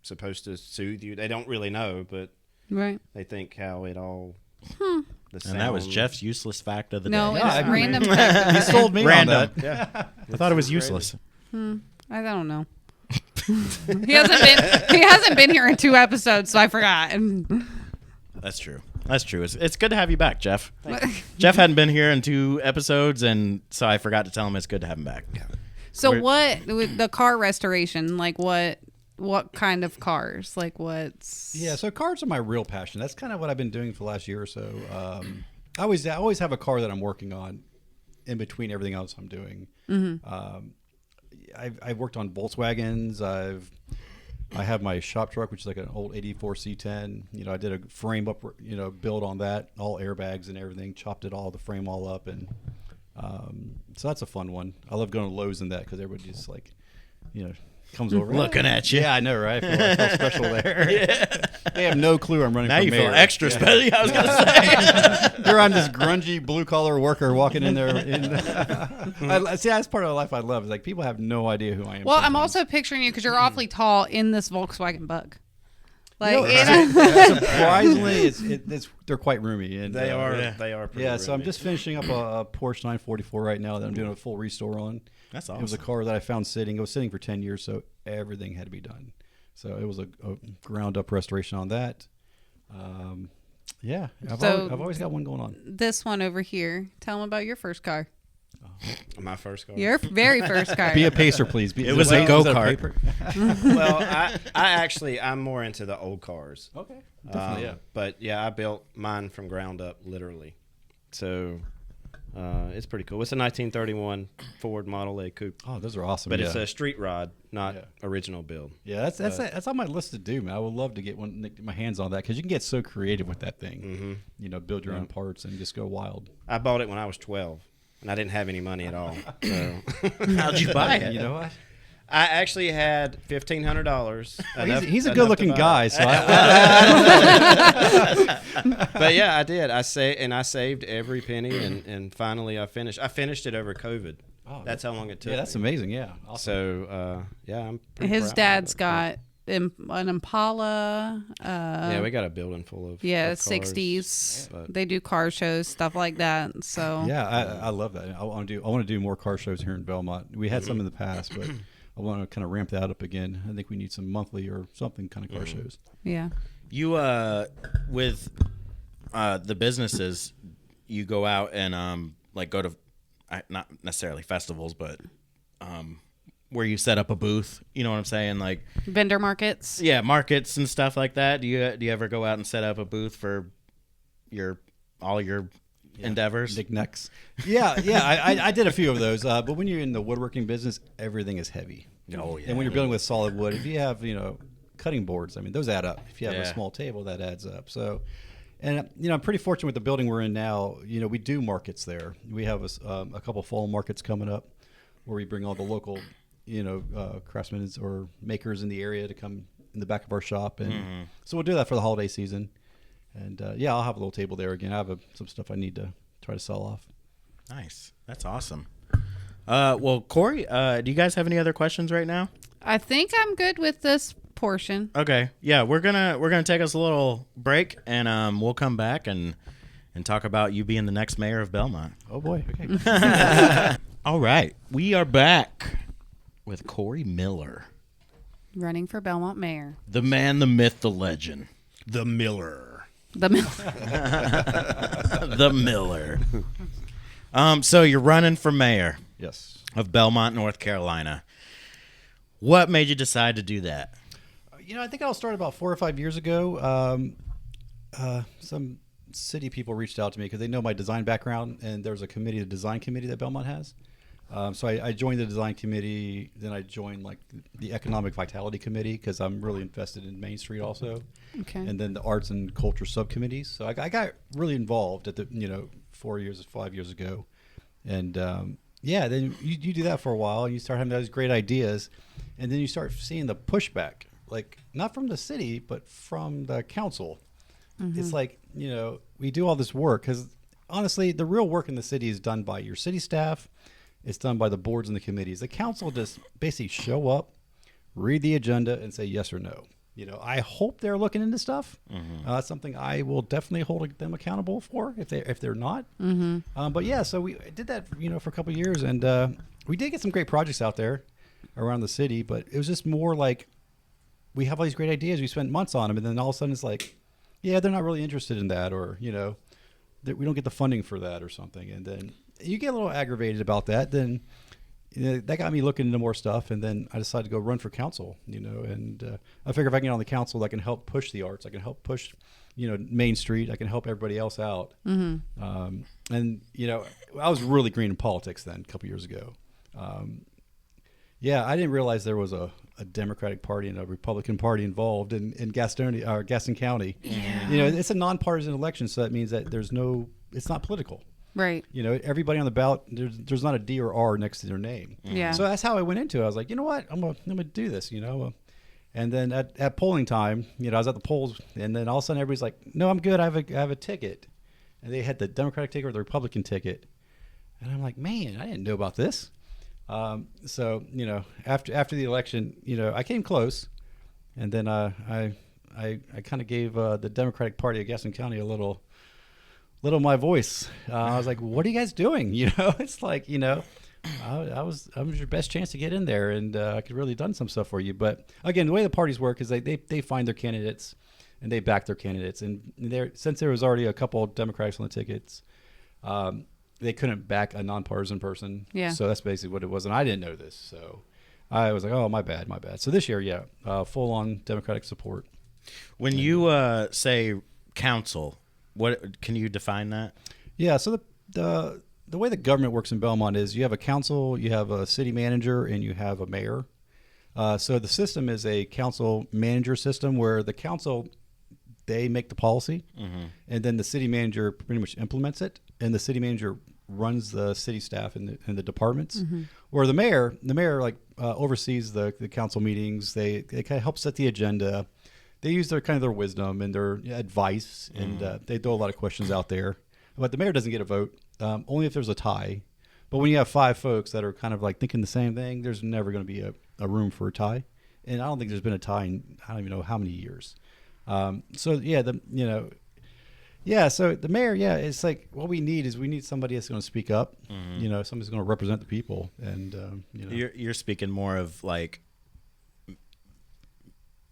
supposed to soothe you. They don't really know, but right. They think how it all the sound. And that was Jeff's useless fact of the no, day. No, it's random fact. He sold me random. on that. Yeah. I thought it was useless. I don't know. He hasn't been here in 2 episodes, so I forgot. That's true. It's good to have you back, Jeff. Jeff hadn't been here in 2 episodes, and so I forgot to tell him it's good to have him back. Yeah. So the car restoration, like what kind of cars? Like what's... Yeah, so cars are my real passion. That's kind of what I've been doing for the last year or so. I always have a car that I'm working on in between everything else I'm doing. Mm-hmm. I've worked on Volkswagens. I have my shop truck, which is like an old 84 C10. I did a frame up, build on that, all airbags and everything, chopped it all, the frame all up. And so that's a fun one. I love going to Lowe's in that because everybody just like, comes over. Looking at you. Yeah, I know, right? I feel special there. Yeah. They have no clue I'm running now for you mayor. feel extra special. I was going to say. Here I'm this grungy blue-collar worker walking in there. See, that's part of the life I love. Is like people have no idea who I am. Well, sometimes. I'm also picturing you because you're awfully tall in this Volkswagen Bug. Like, surprisingly, they're quite roomy. And they are pretty roomy. So I'm just finishing up a Porsche 944 right now that I'm doing a full restore on. That's awesome. It was a car that I found sitting. It was sitting for 10 years, so everything had to be done. So it was a ground-up restoration on that. I've always got one going on. This one over here. Tell them about your first car. My first car. Your very first car. Be a pacer, please. It was a go-kart. Well, I'm more into the old cars. Okay, definitely, yeah. But yeah, I built mine from ground up, literally. So it's pretty cool. It's a 1931 Ford Model A coupe. Oh, those are awesome. But it's a street rod, not original build. Yeah, that's on my list to do, man. I would love to get my hands on that because you can get so creative with that thing. Mm-hmm. Build your own parts and just go wild. I bought it when I was 12, and I didn't have any money at all. So how'd you buy it? You know what? I actually had $1,500. He's a good-looking guy, so But yeah, I did. I saved every penny, and finally I finished. I finished it over COVID. Oh, that's how long it took. Yeah, that's amazing. Yeah. Awesome. So I'm pretty His proud dad's of got an Impala. Yeah, we got a building full of 60s. But they do car shows, stuff like that. So yeah, I love that. I want to do more car shows here in Belmont. We had some in the past, but I want to kind of ramp that up again. I think we need some monthly or something kind of car shows. Yeah. You with the businesses, you go out and go to not necessarily festivals, but where you set up a booth. You know what I'm saying? Like vendor markets. Yeah, markets and stuff like that. Do you ever go out and set up a booth for all your endeavors? Knickknacks. Yeah. I did a few of those. But when you're in the woodworking business, everything is heavy. Oh yeah. And when you're building with solid wood, if you have cutting boards, I mean those add up. If you have a small table, that adds up. So, and I'm pretty fortunate with the building we're in now. We do markets there. We have a couple fall markets coming up where we bring all the local craftsmen or makers in the area to come in the back of our shop, and so we'll do that for the holiday season. And I'll have a little table there again. I have some stuff I need to try to sell off. Nice, that's awesome. Well, Cory, do you guys have any other questions right now? I think I'm good with this portion. Okay, yeah, we're gonna take us a little break, and we'll come back and talk about you being the next mayor of Belmont. Oh boy, okay. All right, we are back with Cory Miller, running for Belmont mayor. The man, the myth, the legend, the Miller. The Miller. The Miller. So you're running for mayor. Yes. Of Belmont, North Carolina. What made you decide to do that? I think I'll start about 4 or 5 years ago. some city people reached out to me because they know my design background, and there's a committee, the design committee that Belmont has. So I joined the design committee. Then I joined like the economic vitality committee because I'm really invested in Main Street also. Okay. And then the arts and culture subcommittees. So I got really involved at the 5 years ago, and then you do that for a while, and you start having those great ideas, and then you start seeing the pushback, like not from the city but from the council. Mm-hmm. It's like we do all this work because honestly, the real work in the city is done by your city staff. It's done by the boards and the committees. The council just basically show up, read the agenda, and say yes or no. I hope they're looking into stuff. Mm-hmm. That's something I will definitely hold them accountable for if they're not. Mm-hmm. But yeah, so we did that for a couple of years, and we did get some great projects out there around the city. But it was just more like we have all these great ideas. We spent months on them, and then all of a sudden it's like, yeah, they're not really interested in that, or that we don't get the funding for that or something, and then you get a little aggravated about that. Then that got me looking into more stuff, and then I decided to go run for council. And I figure if I can get on the council, I can help push the arts. I can help push, Main Street. I can help everybody else out. Mm-hmm. And I was really green in politics then a couple years ago. I didn't realize there was a Democratic Party and a Republican Party involved in Gaston County. Yeah. It's a nonpartisan election, so that means that it's not political. Right. Everybody on the ballot, there's not a D or R next to their name. Yeah. So that's how I went into it. I was like, you know what? I'm gonna do this. And then at polling time, I was at the polls, and then all of a sudden everybody's like, no, I'm good. I have a ticket, and they had the Democratic ticket or the Republican ticket, and I'm like, man, I didn't know about this. So after the election, I came close, and then I kind of gave the Democratic Party of Gaston County a little my voice. I was like, what are you guys doing? It's like, I was your best chance to get in there, and I could really done some stuff for you. But again, the way the parties work is they find their candidates and they back their candidates. And since there was already a couple of Democrats on the tickets, they couldn't back a nonpartisan person. Yeah. So that's basically what it was. And I didn't know this. So I was like, oh, my bad. So this year, full on Democratic support. When you say council, what can you define that? Yeah, so the way the government works in Belmont is you have a council, you have a city manager, and you have a mayor. So the system is a council manager system where the council, they make the policy, mm-hmm. and then the city manager pretty much implements it, and the city manager runs the city staff and the departments. Mm-hmm. Where the mayor oversees the council meetings. They kind of help set the agenda. They use their wisdom and their advice, and they throw a lot of questions out there. But the mayor doesn't get a vote, only if there's a tie. But when you have five folks that are kind of like thinking the same thing, there's never going to be a room for a tie. And I don't think there's been a tie in I don't even know how many years. So the mayor, it's like what we need somebody that's going to speak up. Mm-hmm. Somebody's going to represent the people, and you're speaking more of like.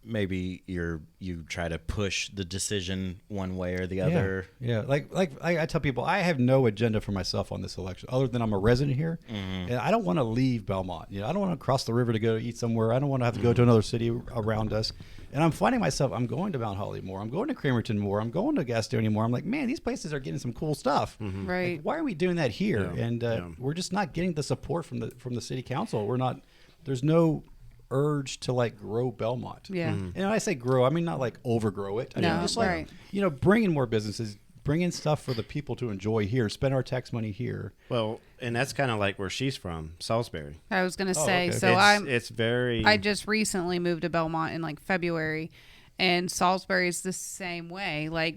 Maybe you try to push the decision one way or the other. Yeah. Like I tell people, I have no agenda for myself on this election other than I'm a resident here, mm-hmm. and I don't want to leave Belmont. I don't want to cross the river to go eat somewhere. I don't want to have to go to another city around us. And I'm finding myself, I'm going to Mount Holly more. I'm going to Cramerton more. I'm going to Gastonia more. I'm like, man, these places are getting some cool stuff. Mm-hmm. Right. Like, why are we doing that here? Yeah. And we're just not getting the support from the city council. There's no urge to like grow Belmont. Yeah. Mm-hmm. And when I say grow, I mean not like overgrow it. I mean just like bring in more businesses, bring in stuff for the people to enjoy here, spend our tax money here. Well, and that's kind of like where she's from, Salisbury. I was going to say, okay. So it's very. I just recently moved to Belmont in like February, and Salisbury is the same way. Like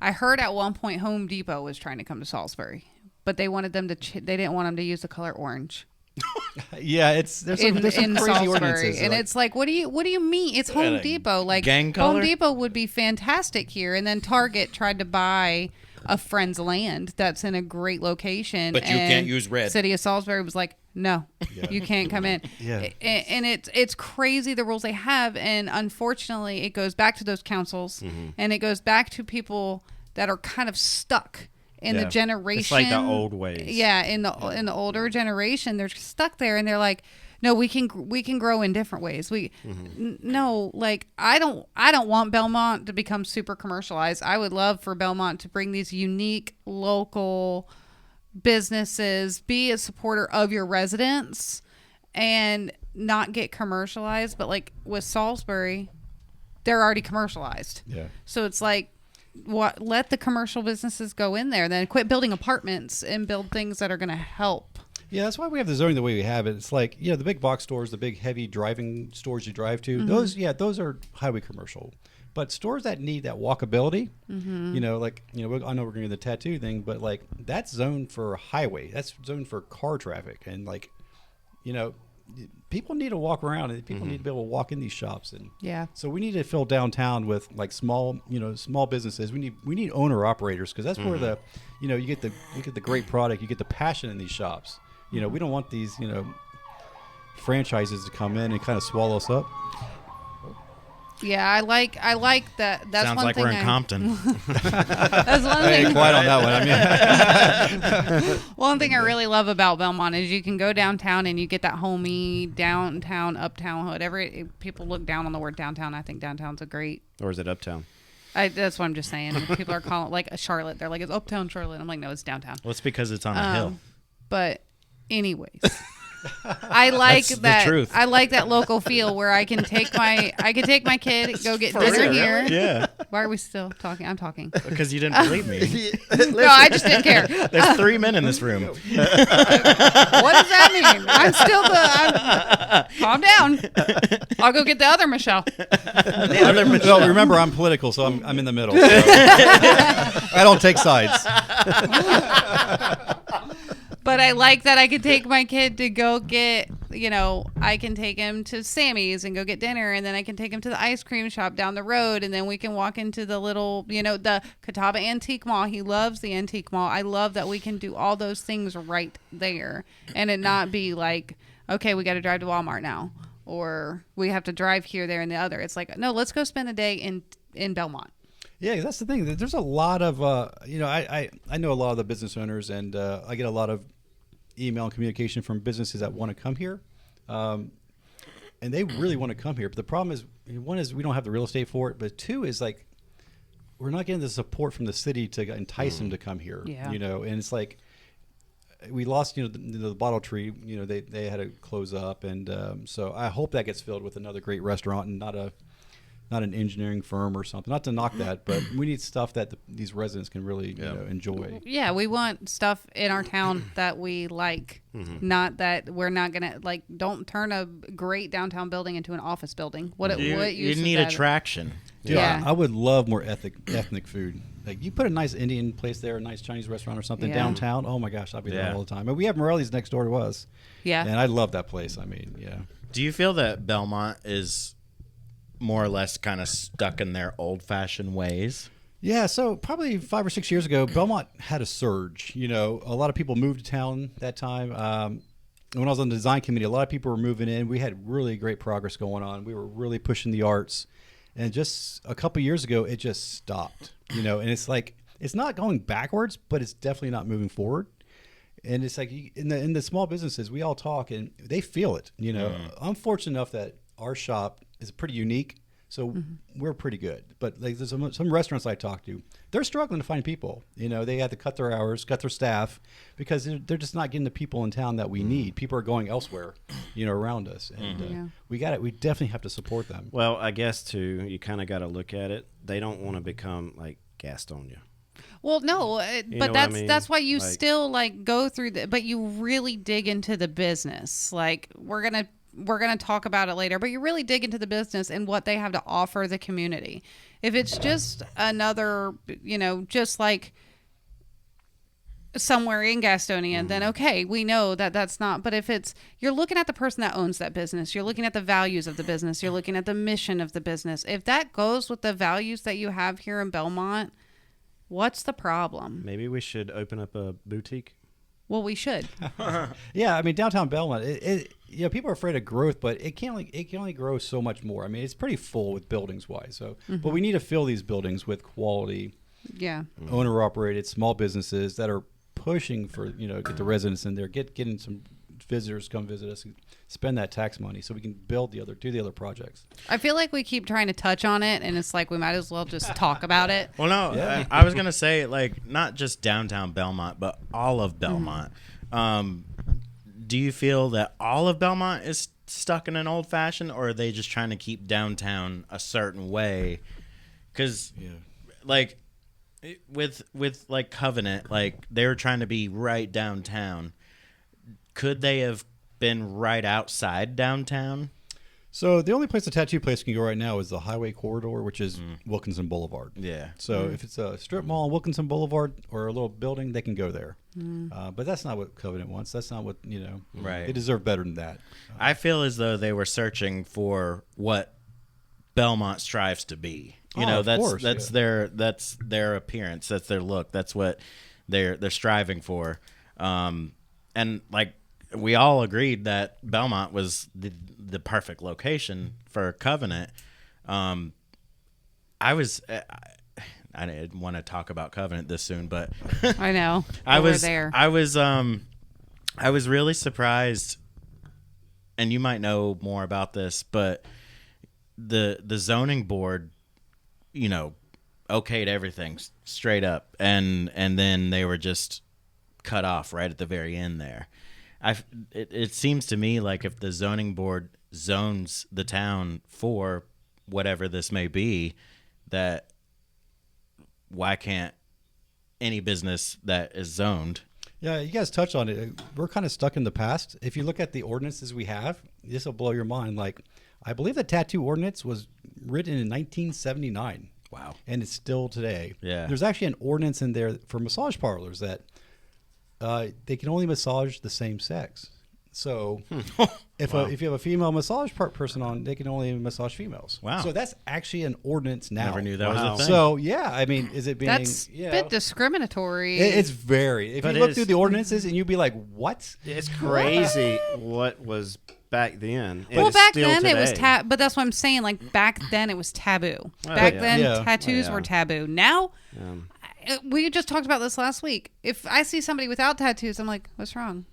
I heard at one point Home Depot was trying to come to Salisbury, but they wanted them to. They didn't want them to use the color orange. Yeah, there's some crazy ordinances, and it's like, what do you mean? It's Home Depot. Like gang color? Home Depot would be fantastic here, and then Target tried to buy a friend's land that's in a great location, but you can't use red. City of Salisbury was like, no, you can't come in. Yeah, and it's crazy the rules they have, and unfortunately, it goes back to those councils, mm-hmm. and it goes back to people that are kind of stuck. In the generation, it's like the old ways. Yeah, in the older generation, they're stuck there, and they're like, No, we can grow in different ways. No, like I don't want Belmont to become super commercialized. I would love for Belmont to bring these unique local businesses, be a supporter of your residents, and not get commercialized. But like with Salisbury, they're already commercialized. Yeah. So it's like, let the commercial businesses go in there, then quit building apartments and build things that are going to help. Yeah, that's why we have the zoning the way we have it. It's like, the big box stores, the big heavy driving stores you drive to, those are highway commercial. But stores that need that walkability, I know we're going to the tattoo thing, but like that's zoned for highway. That's zoned for car traffic. And like, people need to walk around and people need to be able to walk in these shops. And so we need to fill downtown with like small businesses. We need owner operators, because that's where the, you get the great product, you get the passion in these shops. We don't want these, franchises to come in and kind of swallow us up. Yeah, I like that. That's sounds one like thing we're in Compton. That's one thing. Hey, quiet on that one. One thing I really love about Belmont is you can go downtown and you get that homey downtown, uptown, whatever. People look down on the word downtown. I think downtown's a great. Or is it uptown? That's what I'm just saying. People are calling it like a Charlotte. They're like, it's uptown Charlotte. I'm like, no, it's downtown. Well, it's because it's on a hill. But anyways. I like That's that. the truth. I like that local feel where I can take my kid, go get dinner here. Yeah. Why are we still talking? I'm talking. Because you didn't believe me. No, I just didn't care. There's 3 men in this room. What does that mean? Calm down. I'll go get the other Michelle. The other Michelle. Well, remember, I'm political, so I'm in the middle. So. I don't take sides. But I like that I could take my kid to go get, I can take him to Sammy's and go get dinner, and then I can take him to the ice cream shop down the road, and then we can walk into the little, the Catawba Antique Mall. He loves the Antique Mall. I love that we can do all those things right there, and it not be like, okay, we got to drive to Walmart now, or we have to drive here, there, and the other. It's like, no, let's go spend a day in Belmont. Yeah, that's the thing. There's a lot of, I know a lot of the business owners, and I get a lot of email and communication from businesses that want to come here, and they really want to come here. But the problem is, one is we don't have the real estate for it, but two is like we're not getting the support from the city to entice them to come here. Yeah. And it's like we lost, the Bottle Tree. They had to close up, and so I hope that gets filled with another great restaurant and not an engineering firm or something. Not to knock that, but we need stuff that these residents can really enjoy. Yeah, we want stuff in our town that we like. Not that we're not gonna don't turn a great downtown building into an office building. You need attraction. Dude, yeah, I would love more ethnic food. Like you put a nice Indian place there, a nice Chinese restaurant or something downtown. Oh my gosh, I'll be there all the time. And we have Morelli's next door to us. Yeah, and I love that place. I mean, yeah. Do you feel that Belmont is more or less kind of stuck in their old-fashioned ways? Yeah, so probably 5 or 6 years ago, Belmont had a surge. A lot of people moved to town that time. When I was on the design committee, a lot of people were moving in. We had really great progress going on. We were really pushing the arts. And just a couple years ago, it just stopped. And it's like, it's not going backwards, but it's definitely not moving forward. And it's like in the small businesses, we all talk and they feel it. I'm fortunate enough that our shop is pretty unique, so we're pretty good. But like there's some restaurants I talk to, they're struggling to find people. They have to cut their hours, cut their staff, because they're just not getting the people in town that we need. People are going elsewhere, around us, and we definitely have to support them. Well, I guess too, you kind of got to look at it. They don't want to become like Gastonia. Well, no, but that's why you still go through but you really dig into the business. Like we're gonna talk about it later, but you really dig into the business and what they have to offer the community. If it's just another, just like somewhere in Gastonia, then okay, we know that that's not. But if you're looking at the person that owns that business, you're looking at the values of the business, you're looking at the mission of the business. If that goes with the values that you have here in Belmont, what's the problem? Maybe we should open up a boutique. Well, we should. Yeah, I mean, downtown Belmont, people are afraid of growth, but it can only grow so much more. I mean, it's pretty full with buildings wise. So, but we need to fill these buildings with quality, owner operated small businesses that are pushing for get the residents in there, getting some visitors come visit us and spend that tax money so we can do the other projects. I feel like we keep trying to touch on it, and it's like we might as well just talk about it. Well, no, Yeah. I was gonna say like not just downtown Belmont, but all of Belmont. Do you feel that all of Belmont is stuck in an old fashioned, or are they just trying to keep downtown a certain way? Because, like, with like Covenant, like they were trying to be right downtown. Could they have been right outside downtown? So the only place a tattoo place can go right now is the highway corridor, which is Wilkinson Boulevard. Yeah. So if it's a strip mall on Wilkinson Boulevard or a little building, they can go there. But that's not what Covenant wants. That's not what, Right. They deserve better than that. I feel as though they were searching for what Belmont strives to be. Of course, that's their appearance. That's their look. That's what they're striving for. And like we all agreed that Belmont was the perfect location for Covenant. I didn't want to talk about Covenant this soon, but I know. I was there. I was really surprised, and you might know more about this, but the zoning board, okayed everything straight up, and then they were just cut off right at the very end there. It seems to me like if the zoning board zones the town for whatever this may be, that why can't any business that is zoned? Yeah, you guys touched on it. We're kind of stuck in the past. If you look at the ordinances we have, this will blow your mind. Like, I believe the tattoo ordinance was written in 1979. Wow. And it's still today. Yeah. There's actually an ordinance in there for massage parlors that they can only massage the same sex. So if you have a female massage person on, they can only massage females. Wow. So that's actually an ordinance now. Never knew that was a thing. So, yeah, I mean, is it being... That's a bit discriminatory. It's very... If you look through the ordinances and you'd be like, what? It's crazy what was back then. Well, It's back still then it was today. but that's what I'm saying. Like back then it was taboo. Back then Yeah. tattoos were taboo. Now, Um, we just talked about this last week. If I see somebody without tattoos, I'm like, what's wrong?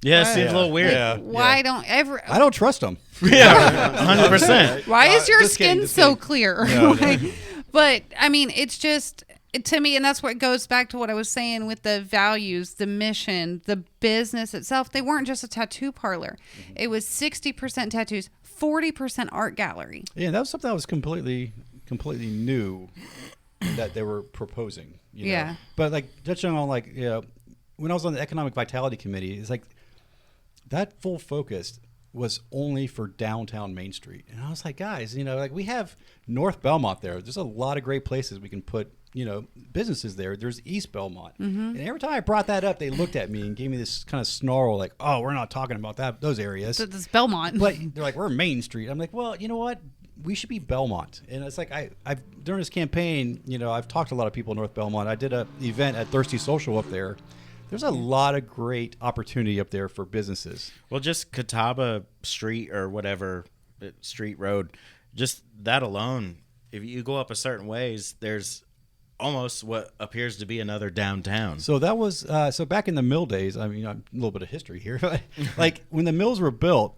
Yeah, it seems a little weird. Yeah. Why don't I don't trust them. Yeah, 100%. Why is your just kidding, skin just so kidding. clear? No, Like, but I mean, it's just to me, and that's what goes back to what I was saying with the values, the mission, the business itself. They weren't just a tattoo parlor. It was 60% tattoos, 40% art gallery. Yeah, that was something that was completely new that they were proposing. You know? Yeah. But like touching on when I was on the Economic Vitality Committee, it's like that full focus was only for downtown Main Street. And I was like, guys, we have North Belmont there. There's a lot of great places we can put, businesses there. There's East Belmont. And every time I brought that up, they looked at me and gave me this kind of snarl like, oh, we're not talking about those areas. So this Belmont. But they're like, we're Main Street. I'm like, well, you know what? We should be Belmont. And it's like I've during this campaign, I've talked to a lot of people in North Belmont. I did an event at Thirsty Social up there. There's a lot of great opportunity up there for businesses. Well, just Catawba Street or whatever street road, just that alone, if you go up a certain ways, there's almost what appears to be another downtown. So that was so back in the mill days. I mean, a little bit of history here. Like when the mills were built,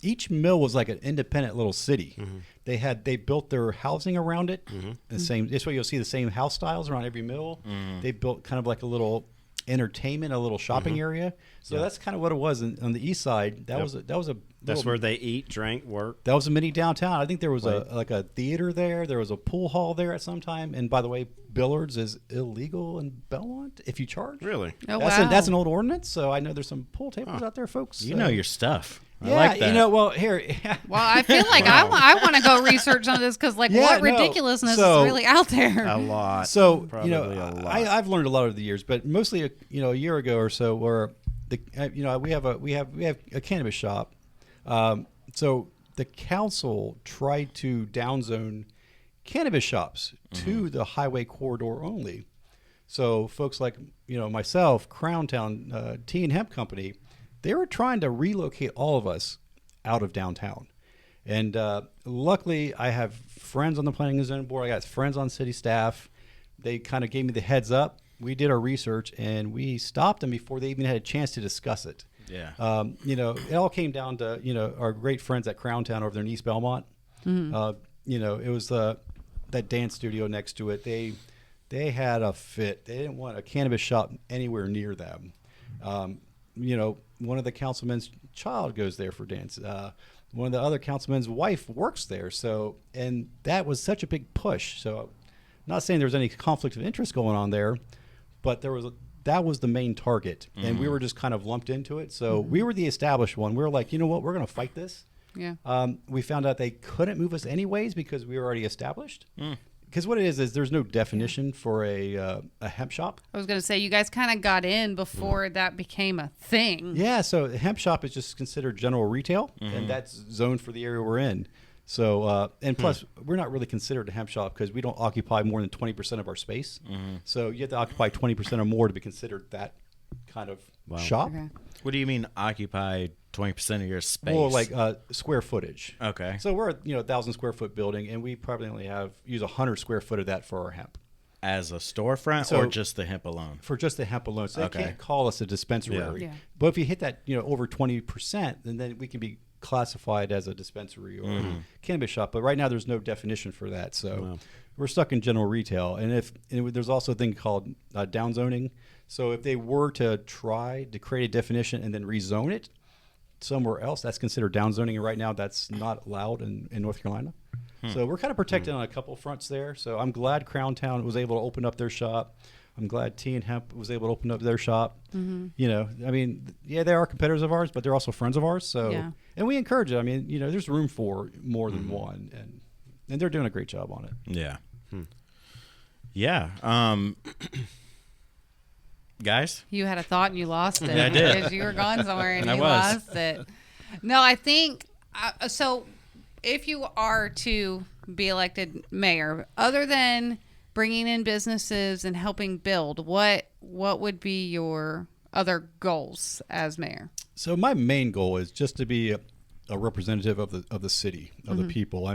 each mill was like an independent little city. They built their housing around it. The same. This way, you'll see the same house styles around every mill. They built kind of like a little entertainment, a little shopping area. So that's kind of what it was on the east side. that's where they eat, drink, work. That was a mini downtown. I think there was a theater there. There was a pool hall there at some time. And by the way, billiards is illegal in Belmont if you charge. Really? Oh, That's an old ordinance. So I know there's some pool tables out there, folks. You know your stuff. Yeah, I like that. well, here. Well, I feel like I want to go research on this because, what ridiculousness is really out there? A lot. So, Probably a lot. I've learned a lot over the years, but mostly, a year ago or so, where we have a cannabis shop. So the council tried to downzone cannabis shops to the highway corridor only. So folks like myself, Crown Town, Tea and Hemp Company, they were trying to relocate all of us out of downtown. And luckily, I have friends on the Planning and Zoning Board. I got friends on city staff. They kind of gave me the heads up. We did our research, and we stopped them before they even had a chance to discuss it. Yeah. It all came down to, our great friends at Crown Town over there in East Belmont. It was that dance studio next to it. They had a fit. They didn't want a cannabis shop anywhere near them. One of the councilmen's child goes there for dance. One of the other councilmen's wife works there. So, and that was such a big push. So, I'm not saying there was any conflict of interest going on there, but that was the main target, and we were just kind of lumped into it. So we were the established one. We were like, you know what, we're going to fight this. Yeah. We found out they couldn't move us anyways because we were already established. Because what it is there's no definition for a hemp shop. I was going to say, you guys kind of got in before that became a thing. Yeah, so a hemp shop is just considered general retail, and that's zoned for the area we're in. So, and plus, we're not really considered a hemp shop because we don't occupy more than 20% of our space. So you have to occupy 20% or more to be considered that kind of shop. Okay. What do you mean occupy 20% of your space? Well, like square footage. Okay. So we're a 1,000 square foot building, and we probably only use 100 square foot of that for our hemp. As a storefront or just the hemp alone? For just the hemp alone. So Okay. they can't call us a dispensary. Yeah. But if you hit that, over 20%, then we can be classified as a dispensary or a cannabis shop. But right now there's no definition for that. So we're stuck in general retail. And there's also a thing called downzoning. So if they were to try to create a definition and then rezone it somewhere else, that's considered downzoning. And right now that's not allowed in North Carolina. So we're kind of protected on a couple fronts there. So I'm glad Crown Town was able to open up their shop. I'm glad Tea and Hemp was able to open up their shop. They are competitors of ours, but they're also friends of ours. So, and we encourage it. There's room for more than one, and they're doing a great job on it. Yeah. Yeah. Guys? You had a thought and you lost it. Yeah, I did. Because you were going somewhere and I you was. lost it. No, I think, so if you are to be elected mayor, other than bringing in businesses and helping build, what would be your other goals as mayor? So my main goal is just to be a representative of the city, of the people.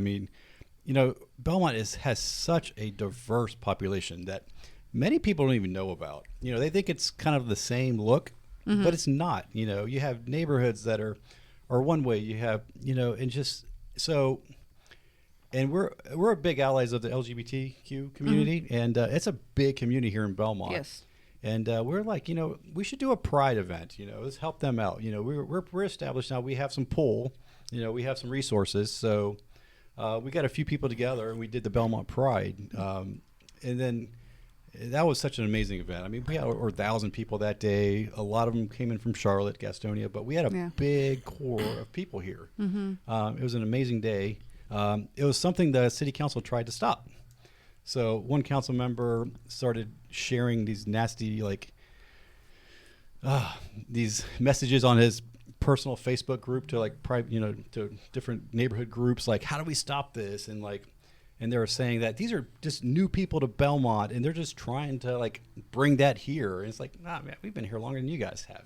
Belmont has such a diverse population that many people don't even know about. They think it's kind of the same look, but it's not. You have neighborhoods that are one way. You have, and just so. And we're big allies of the LGBTQ community, and it's a big community here in Belmont. Yes. And we're like, we should do a pride event. Let's help them out. We're established now. We have some pull. We have some resources. So we got a few people together, and we did the Belmont Pride. And then that was such an amazing event. We had over 1,000 people that day. A lot of them came in from Charlotte, Gastonia, but we had a big core of people here. It was an amazing day. It was something the city council tried to stop. So one council member started sharing these nasty, these messages on his personal Facebook group to private, to different neighborhood groups, like, how do we stop this? And they were saying that these are just new people to Belmont, and they're just trying to bring that here. And it's like, nah, man, we've been here longer than you guys have.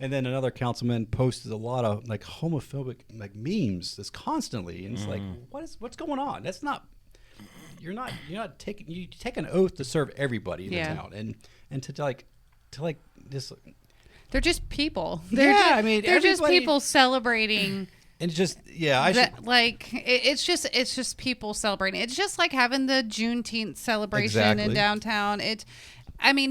And then another councilman posted a lot of homophobic memes just constantly, and it's like, what's going on? That's not. You're not taking. You take an oath to serve everybody in the town, and to this. They're just people. They're just people celebrating. And it's just it's just people celebrating. It's just like having the Juneteenth celebration in downtown.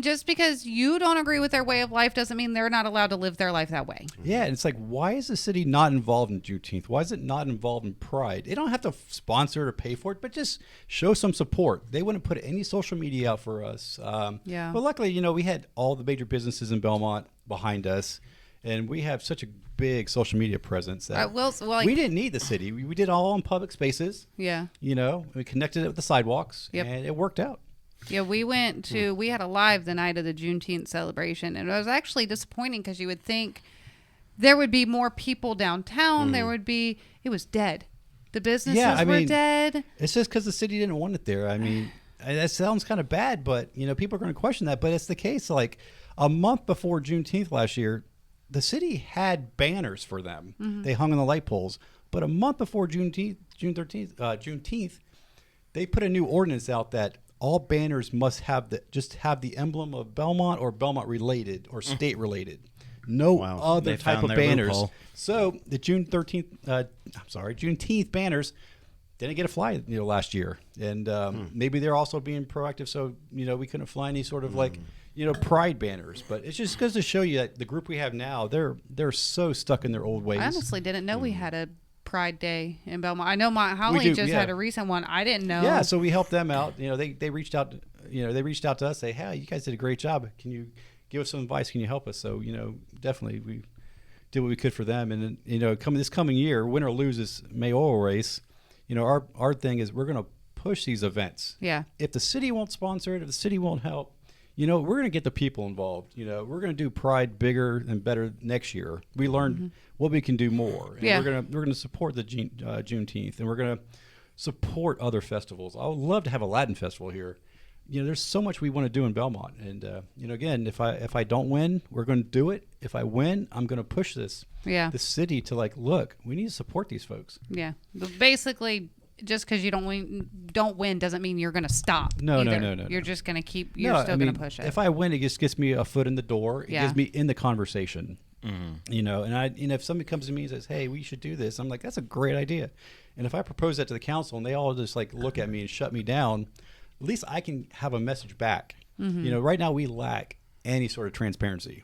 Just because you don't agree with their way of life doesn't mean they're not allowed to live their life that way. Yeah, and it's like, why is the city not involved in Juneteenth? Why is it not involved in Pride? They don't have to sponsor it or pay for it, but just show some support. They wouldn't put any social media out for us. But luckily, we had all the major businesses in Belmont behind us, and we have such a big social media presence that we didn't need the city. We did all in public spaces. Yeah. We connected it with the sidewalks, and it worked out. Yeah, we had a live the night of the Juneteenth celebration, and it was actually disappointing because you would think there would be more people downtown. It was dead. The businesses were dead. It's just because the city didn't want it there. That sounds kind of bad, but people are going to question that. But it's the case. Like a month before Juneteenth last year, the city had banners for them. They hung on the light poles. But a month before Juneteenth, they put a new ordinance out that all banners must have the emblem of Belmont or Belmont related or state related. No Wow. other They type found of their banners. loophole. So the Juneteenth banners didn't get a fly, last year, and maybe they're also being proactive. So we couldn't fly any sort of pride banners, but it's just goes to show you that the group we have now, they're so stuck in their old ways. I honestly didn't know we had a Pride Day in Belmont. I know Mount Holly just had a recent one. I didn't know. Yeah, so we helped them out. They reached out. They reached out to us, say, "Hey, you guys did a great job. Can you give us some advice? Can you help us?" So definitely we did what we could for them. And then, this coming year, win or lose this mayoral race, our thing is we're going to push these events. Yeah. If the city won't sponsor it, if the city won't help, we're going to get the people involved. We're going to do Pride bigger and better next year. We learned what we can do more. And we're going to support the Juneteenth, and we're going to support other festivals. I would love to have a Latin festival here. There's so much we want to do in Belmont, and again, if I don't win, we're going to do it. If I win, I'm going to push this city to look, we need to support these folks. Yeah, but basically, just because you don't win doesn't mean you're going to stop. No. You're just going to keep. You're still going to push it. If I win, it just gets me a foot in the door. It gets me in the conversation. And if somebody comes to me and says, "Hey, we should do this," I'm like, "That's a great idea." And if I propose that to the council and they all just look at me and shut me down, at least I can have a message back. Right now we lack any sort of transparency.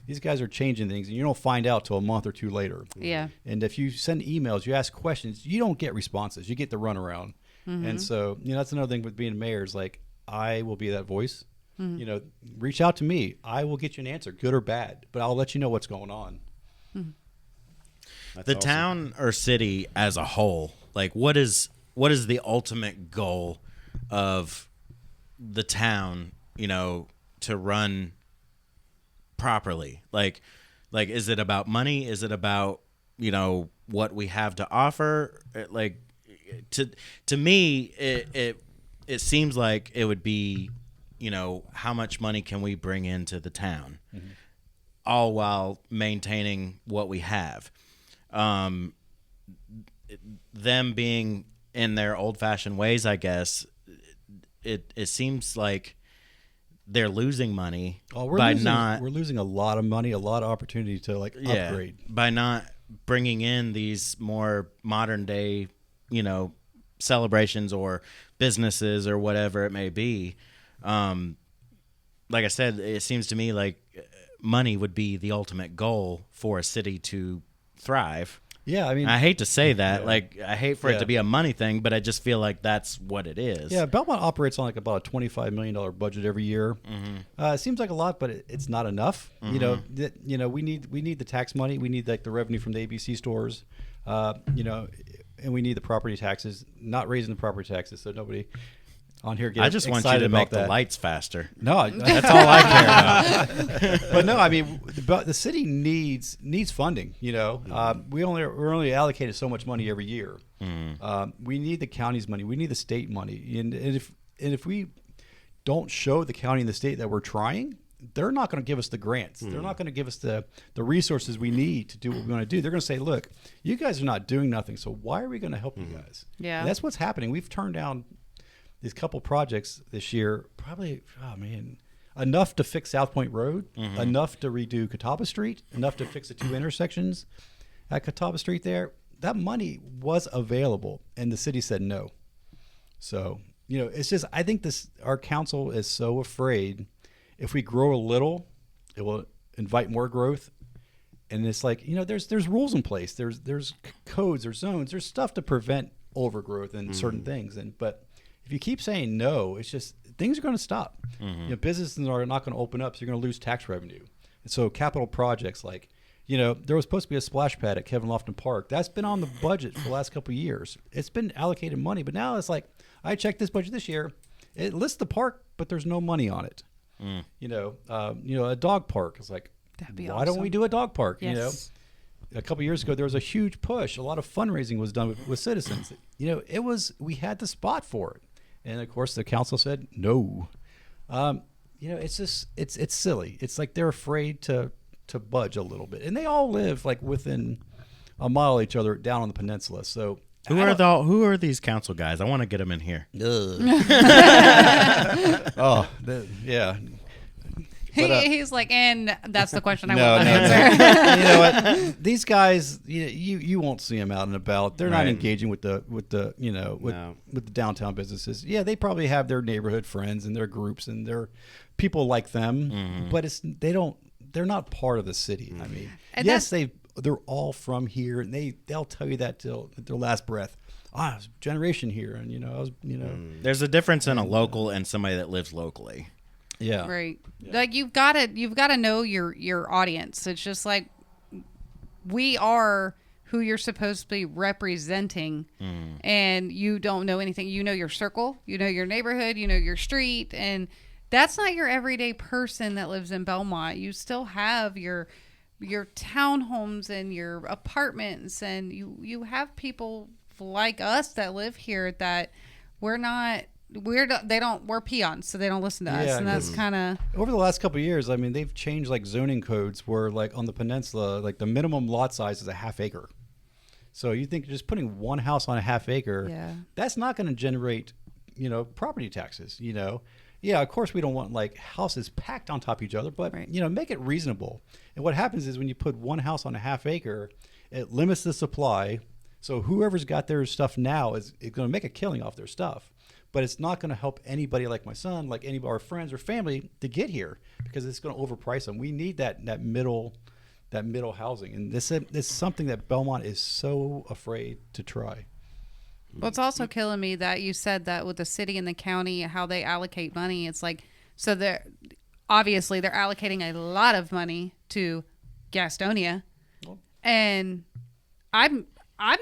These guys are changing things, and you don't find out till a month or two later. Yeah. And if you send emails, you ask questions, you don't get responses. You get the runaround. And so, that's another thing with being mayor is I will be that voice. Reach out to me. I will get you an answer, good or bad, but I'll let you know what's going on. The town or city as a whole, what is the ultimate goal of the town, to run properly? Is it about money? Is it about, what we have to offer? To me, it seems like it would be, how much money can we bring into the town, all while maintaining what we have. Them being in their old-fashioned ways, I guess, it seems like they're losing money we're losing a lot of money, a lot of opportunity to upgrade by not bringing in these more modern day, celebrations or businesses or whatever it may be. Like I said, it seems to me like money would be the ultimate goal for a city to thrive. Yeah, I hate to say that. I hate for it to be a money thing, but I just feel like that's what it is. Yeah, Belmont operates on about a $25 million budget every year. It seems like a lot, but it's not enough. We need the tax money. We need the revenue from the ABC stores. And we need the property taxes. Not raising the property taxes, so nobody on here gets I just want you to make the lights faster. No, that's all I care about. But no, the city needs funding. We're only allocated so much money every year. We need the county's money. We need the state money. And if we don't show the county and the state that we're trying, they're not going to give us the grants. They're not going to give us the resources we need to do what we want to do. They're going to say, "Look, you guys are not doing nothing, so why are we going to help you guys?" Yeah, and that's what's happening. We've turned down these couple projects this year, probably, enough to fix South Point Road, enough to redo Catawba Street, enough to fix the two intersections at Catawba Street there. That money was available, and the city said no. So, it's just, I think our council is so afraid if we grow a little, it will invite more growth. And it's there's rules in place. There's codes, there's zones, there's stuff to prevent overgrowth and certain things. But if you keep saying no, it's just things are going to stop. Businesses are not going to open up, so you're going to lose tax revenue. And so capital projects there was supposed to be a splash pad at Kevin Lofton Park. That's been on the budget for the last couple of years. It's been allocated money, but now it's I checked this budget this year. It lists the park, but there's no money on it. A dog park is that'd be why awesome. don't we do a dog park? Yes. A couple of years ago, there was a huge push. A lot of fundraising was done with citizens. We had the spot for it. And of course the council said no. It's just, it's silly. It's they're afraid to budge a little bit. And they all live within a mile of each other down on the peninsula. So who are these council guys? I want to get them in here. Yeah. He's like, and that's the question I No, want to no, answer. You know what? These guys, you won't see them out and about. They're not engaging with the with the downtown businesses. Yeah, they probably have their neighborhood friends and their groups and their people like them, but they're not part of the city. I mean, And yes, they're all from here, and they'll tell you that till their last breath. I was a generation here, and There's a difference in a local and somebody that lives locally. Yeah. Right. Yeah. Like you've got to know your audience. It's just like we are who you're supposed to be representing, and you don't know anything. You know your circle, you know your neighborhood, you know your street, and that's not your everyday person that lives in Belmont. You still have your townhomes and your apartments, and you have people like us that live here that we're peons, so they don't listen to us, and that's kind of over the last couple of years. I mean, they've changed like zoning codes where, like on the peninsula, like the minimum lot size is a half acre. So you think just putting one house on a half acre, that's not going to generate, property taxes. Yeah, of course we don't want like houses packed on top of each other, but make it reasonable. And what happens is when you put one house on a half acre, it limits the supply. So whoever's got their stuff now is going to make a killing off their stuff, but it's not going to help anybody like my son, like any of our friends or family to get here because it's going to overprice them. We need that middle housing, and this is something that Belmont is so afraid to try. Well, it's also killing me that you said that with the city and the county, how they allocate money. It's like, so they're allocating a lot of money to Gastonia, and I'm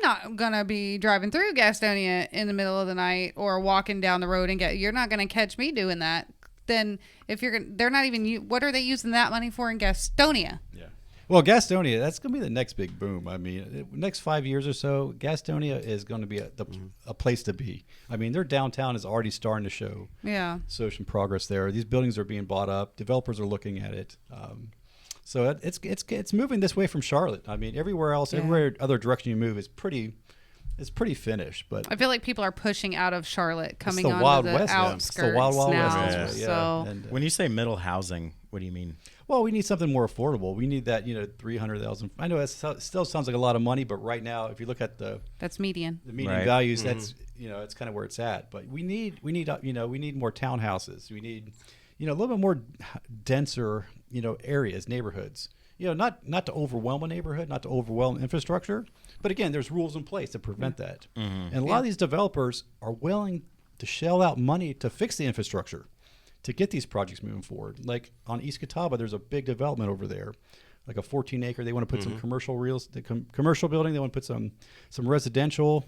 not gonna be driving through Gastonia in the middle of the night or walking down the road you're not gonna catch me doing that. Then if they're not even, what are they using that money for in Gastonia? Yeah. Well, Gastonia, that's gonna be the next big boom. I mean, next 5 years or so, Gastonia is going to be a place to be. I mean, their downtown is already starting to show some progress there. These buildings are being bought up. Developers are looking at it. So it's moving this way from Charlotte. I mean, everywhere else, everywhere other direction you move is pretty finished. But I feel like people are pushing out of Charlotte, coming on onto the West, outskirts It's the Wild now. West. Yeah. So And, when you say middle housing, what do you mean? Well, we need something more affordable. We need that, $300,000. I know it still sounds like a lot of money, but right now, if you look at that's median. The median values, that's it's kind of where it's at. But we need more townhouses. We need a little bit more denser areas, neighborhoods. Not to overwhelm a neighborhood, not to overwhelm infrastructure, but again, there's rules in place to prevent that. And a lot of these developers are willing to shell out money to fix the infrastructure, to get these projects moving forward. Like on East Catawba, there's a big development over there, like a 14-acre. They want to put some commercial building. They want to put some residential.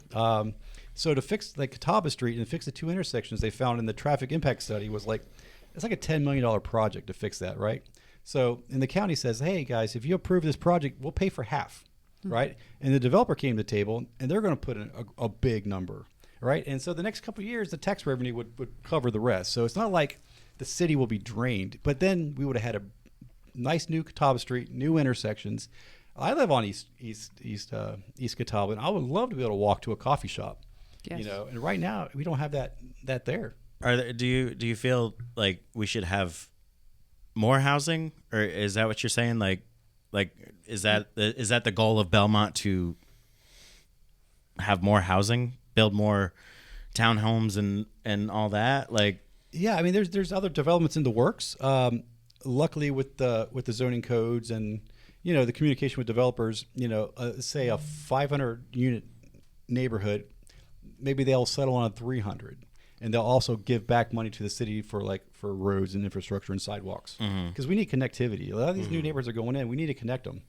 So to fix like Catawba Street and fix the two intersections, they found in the traffic impact study was like it's like a $10 million project to fix that, right? So, and the county says, hey, guys, if you approve this project, we'll pay for half, right? And the developer came to the table, and they're going to put in a big number, right? And so the next couple of years, the tax revenue would cover the rest. So it's not like the city will be drained, but then we would have had a nice new Catawba Street, new intersections. I live on East Catawba, and I would love to be able to walk to a coffee shop, and right now we don't have that there. Do you feel like we should have more housing, or is that what you're saying? Like is that the goal of Belmont, to have more housing, build more townhomes and all that? Like, yeah, I mean, there's other developments in the works. Luckily, with the zoning codes and the communication with developers, say a 500 unit neighborhood, maybe they'll settle on a 300. And they'll also give back money to the city for roads and infrastructure and sidewalks, because we need connectivity. A lot of these new neighborhoods are going in. We need to connect them.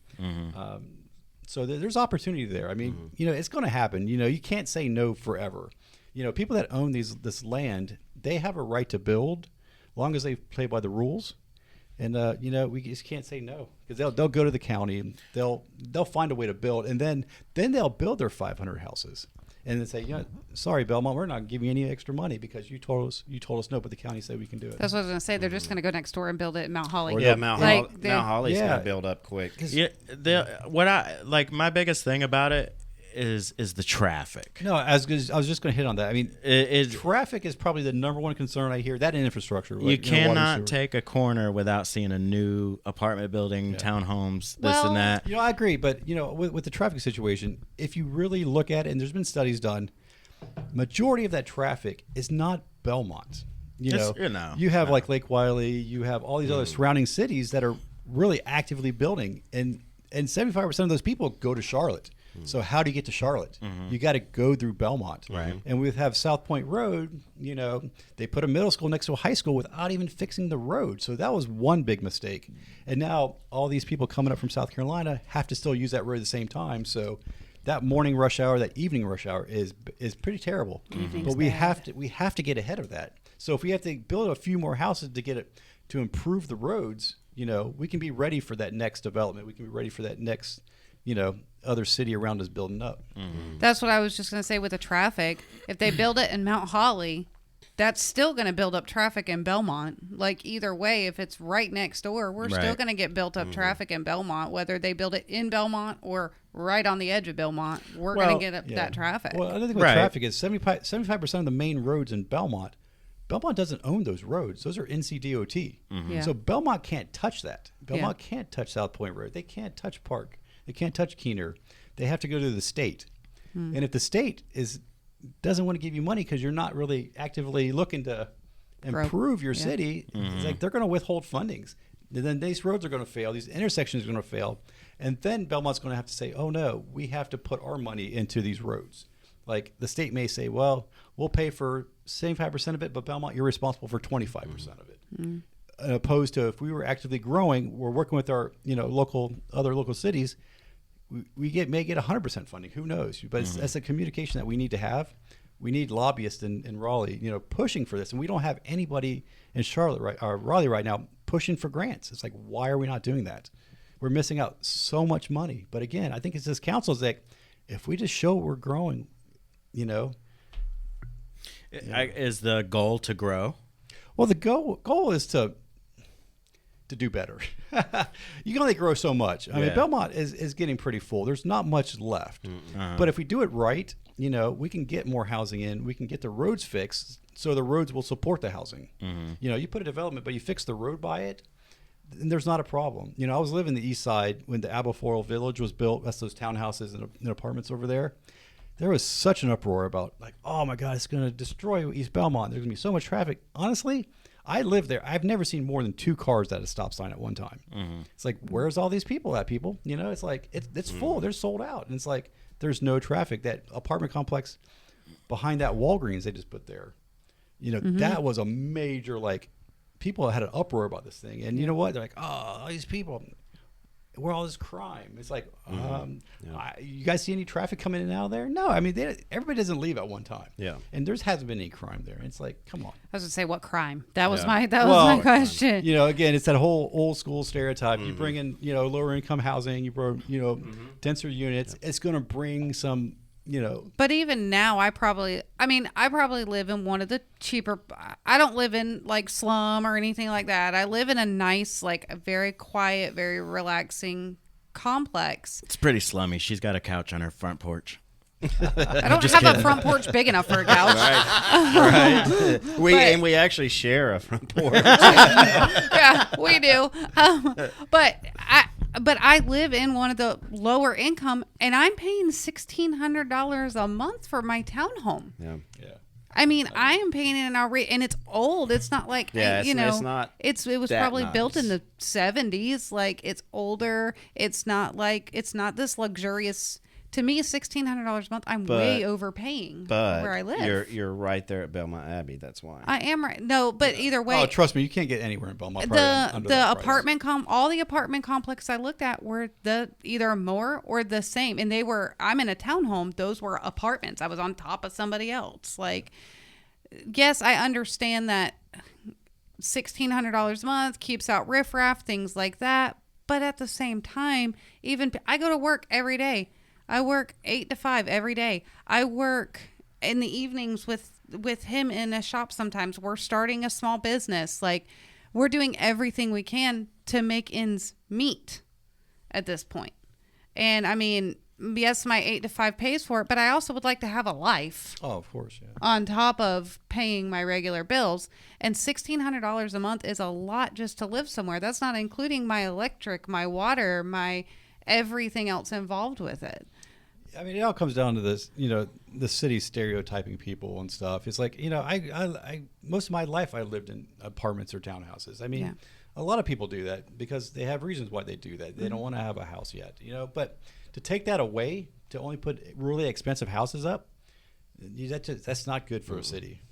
So there's opportunity there. I mean, it's going to happen. You can't say no forever. People that own this land, they have a right to build, as long as they play by the rules. And we just can't say no, because they'll go to the county. They'll find a way to build, and then they'll build their 500 houses. And then say, sorry, Belmont, we're not giving you any extra money because you told us no, but the county said we can do it. That's what I was going to say. They're just going to go next door and build it in Mount Holly. Mount Holly's going to build up quick. Yeah, my biggest thing about it is the traffic. No, I was just going to hit on that. I mean, traffic is probably the number one concern I hear. That and infrastructure. You cannot take a corner without seeing a new apartment building, townhomes, this and that. I agree. But, with the traffic situation, if you really look at it, and there's been studies done, majority of that traffic is not Belmont. You have like Lake Wylie, you have all these other surrounding cities that are really actively building, and 75% of those people go to Charlotte. So how do you get to Charlotte? You got to go through Belmont. Right. And we have South Point Road, they put a middle school next to a high school without even fixing the road. So that was one big mistake. And now all these people coming up from South Carolina have to still use that road at the same time. So that morning rush hour, that evening rush hour is pretty terrible. But we have to get ahead of that. So if we have to build a few more houses to get it to improve the roads, we can be ready for that next development. We can be ready for that next, other city around us building up. That's what I was just going to say with the traffic. If they build it in Mount Holly, that's still going to build up traffic in Belmont. Like either way, if it's right next door, we're still going to get built up traffic in Belmont, whether they build it in Belmont or right on the edge of Belmont. We're going to get up that traffic. Well, another thing with traffic is 75% of the main roads in Belmont doesn't own those roads. Those are NCDOT. So Belmont can't touch that. Belmont can't touch South Point Road. They can't touch Park. They can't touch Keener. They have to go to the state. And if the state doesn't want to give you money because you're not really actively looking to improve your city, it's like they're going to withhold fundings. And then these roads are going to fail. These intersections are going to fail. And then Belmont's going to have to say, oh, no, we have to put our money into these roads. Like the state may say, well, we'll pay for 75% of it, but Belmont, you're responsible for 25% of it. Opposed to if we were actively growing, we're working with our other local cities, we may get 100% funding. Who knows? But that's a communication that we need to have. We need lobbyists in Raleigh, pushing for this, and we don't have anybody in Raleigh right now pushing for grants. It's like, why are we not doing that? We're missing out so much money. But again, I think it's this council's like, if we just show we're growing, Is the goal to grow? Well, the goal is to do better. You can only grow so much. I mean, Belmont is getting pretty full. There's not much left. But if we do it right, we can get more housing in. We can get the roads fixed so the roads will support the housing. You put a development, but you fix the road by it, then there's not a problem. I was living the east side when the Aberfoyle Village was built. That's those townhouses and apartments over there. There was such an uproar about like, oh my God, it's going to destroy East Belmont. There's going to be so much traffic. Honestly, I live there. I've never seen more than 2 cars at a stop sign at one time. It's like, where's all these people at, people? It's like, it's full. They're sold out. And it's like, there's no traffic. That apartment complex behind that Walgreens they just put there, that was a major, like, people had an uproar about this thing. And you know what? They're like, oh, all these people, where all this crime. It's like, you guys see any traffic coming in and out of there? No, I mean, everybody doesn't leave at one time. Yeah, and there hasn't been any crime there. It's like, come on. I was gonna say, what crime? That was my question. Again, it's that whole old school stereotype. You bring in, lower income housing, you bring, denser units. It's going to bring some. But even now, I probably live in one of the cheaper. I don't live in like slum or anything like that. I live in a nice, like a very quiet, very relaxing complex. It's pretty slummy. She's got a couch on her front porch. I don't have a front porch big enough for a couch. Right. We actually share a front porch. Yeah, we do. But I live in one of the lower income, and I'm paying $1,600 a month for my townhome. Yeah. I mean, I am paying it and it's old. It's not like it's not. It was probably built in the 70s. Like, it's older. It's not this luxurious. To me, $1,600 a month, I'm way overpaying where I live. You're right there at Belmont Abbey. That's why. I am right. No, but either way. Oh, trust me, you can't get anywhere in Belmont. The apartment all the apartment complexes I looked at were either more or the same, and I'm in a townhome. Those were apartments. I was on top of somebody else. Like, yes, I understand that $1,600 a month keeps out riffraff, things like that. But at the same time, even I go to work every day. I work 8 to 5 every day. I work in the evenings with him in a shop sometimes. We're starting a small business. Like, we're doing everything we can to make ends meet at this point. And I mean, yes, my 8 to 5 pays for it, but I also would like to have a life. Oh, of course, yeah. On top of paying my regular bills. And $1,600 a month is a lot just to live somewhere. That's not including my electric, my water, my everything else involved with it. I mean, it all comes down to this, the city stereotyping people and stuff. It's like, I most of my life I lived in apartments or townhouses. I mean, a lot of people do that because they have reasons why they do that. They don't want to have a house yet, but to take that away, to only put really expensive houses up, that's not good for a city.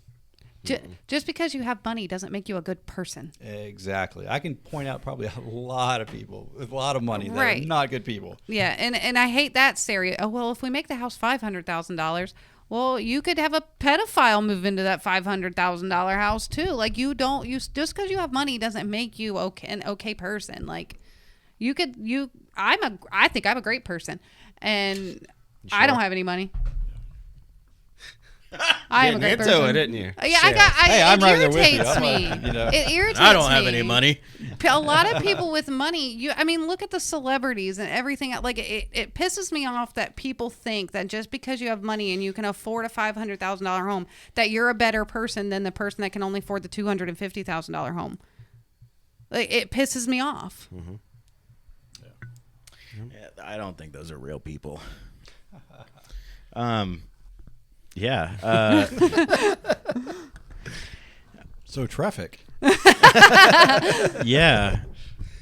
Just because you have money doesn't make you a good person. Exactly. I can point out probably a lot of people with a lot of money that are not good people. Yeah, and I hate that stereo. Oh, well, if we make the house $500,000, well, you could have a pedophile move into that $500,000 house too. Like just because you have money doesn't make you an okay person. Like I think I'm a great person, and I don't have any money. I am a great person. It, didn't you? Yeah, I'm it right there with you. irritates me. It irritates me. I don't have any money. A lot of people with money, look at the celebrities and everything. Like it pisses me off that people think that just because you have money and you can afford a $500,000 home, that you're a better person than the person that can only afford the $250,000 home. Like it pisses me off. Mm-hmm. Yeah, I don't think those are real people. Yeah. So traffic. Yeah.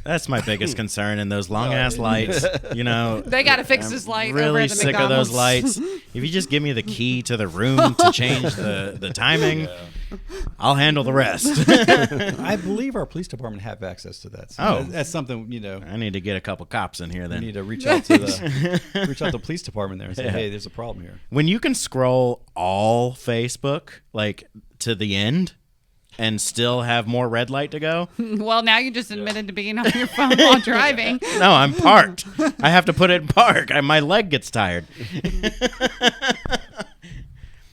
That's my biggest concern. And those long ass lights, They got to fix this light. Really over at the sick of those lights. If you just give me the key to the room to change the timing, I'll handle the rest. I believe our police department have access to that. So that's something, I need to get a couple cops in here then. You need to reach out to the police department there and say, hey, there's a problem here. When you can scroll all Facebook, like to the end, and still have more red light to go. Well, now you just admitted to being on your phone while driving. No, I'm parked. I have to put it in park. My leg gets tired.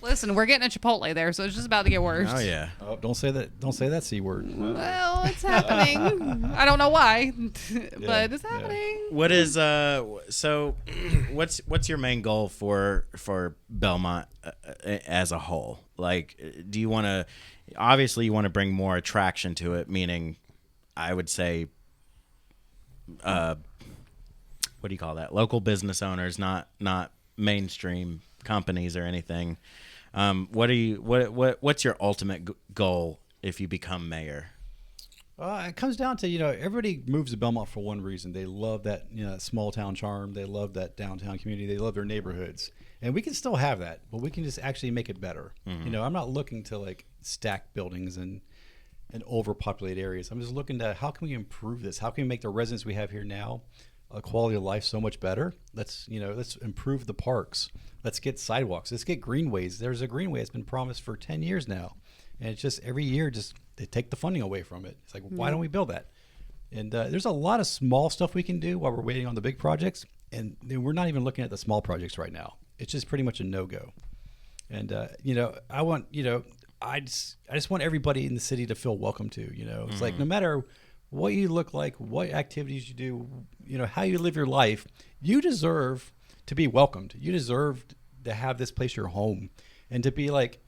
Listen, we're getting a Chipotle there, so it's just about to get worse. Oh yeah. Oh, don't say that. Don't say that C word. Well, it's happening. I don't know why, but it's happening. What is so? What's your main goal for Belmont as a whole? Like, do you want to? Obviously, you want to bring more attraction to it. Meaning, I would say, what do you call that? Local business owners, not mainstream companies or anything. What's your ultimate goal if you become mayor? It comes down to, everybody moves to Belmont for one reason. They love that, small town charm. They love that downtown community. They love their neighborhoods. And we can still have that, but we can just actually make it better. Mm-hmm. I'm not looking to stack buildings and overpopulate areas. I'm just looking to how can we improve this? How can we make the residents we have here now a quality of life so much better? Let's improve the parks. Let's get sidewalks. Let's get greenways. There's a greenway that's been promised for 10 years now. And it's just every year they take the funding away from it. It's like, why don't we build that? And there's a lot of small stuff we can do while we're waiting on the big projects. And we're not even looking at the small projects right now. It's just pretty much a no-go. And, I just want everybody in the city to feel welcome to, It's like no matter what you look like, what activities you do, how you live your life, you deserve to be welcomed. You deserve to have this place your home, and to be like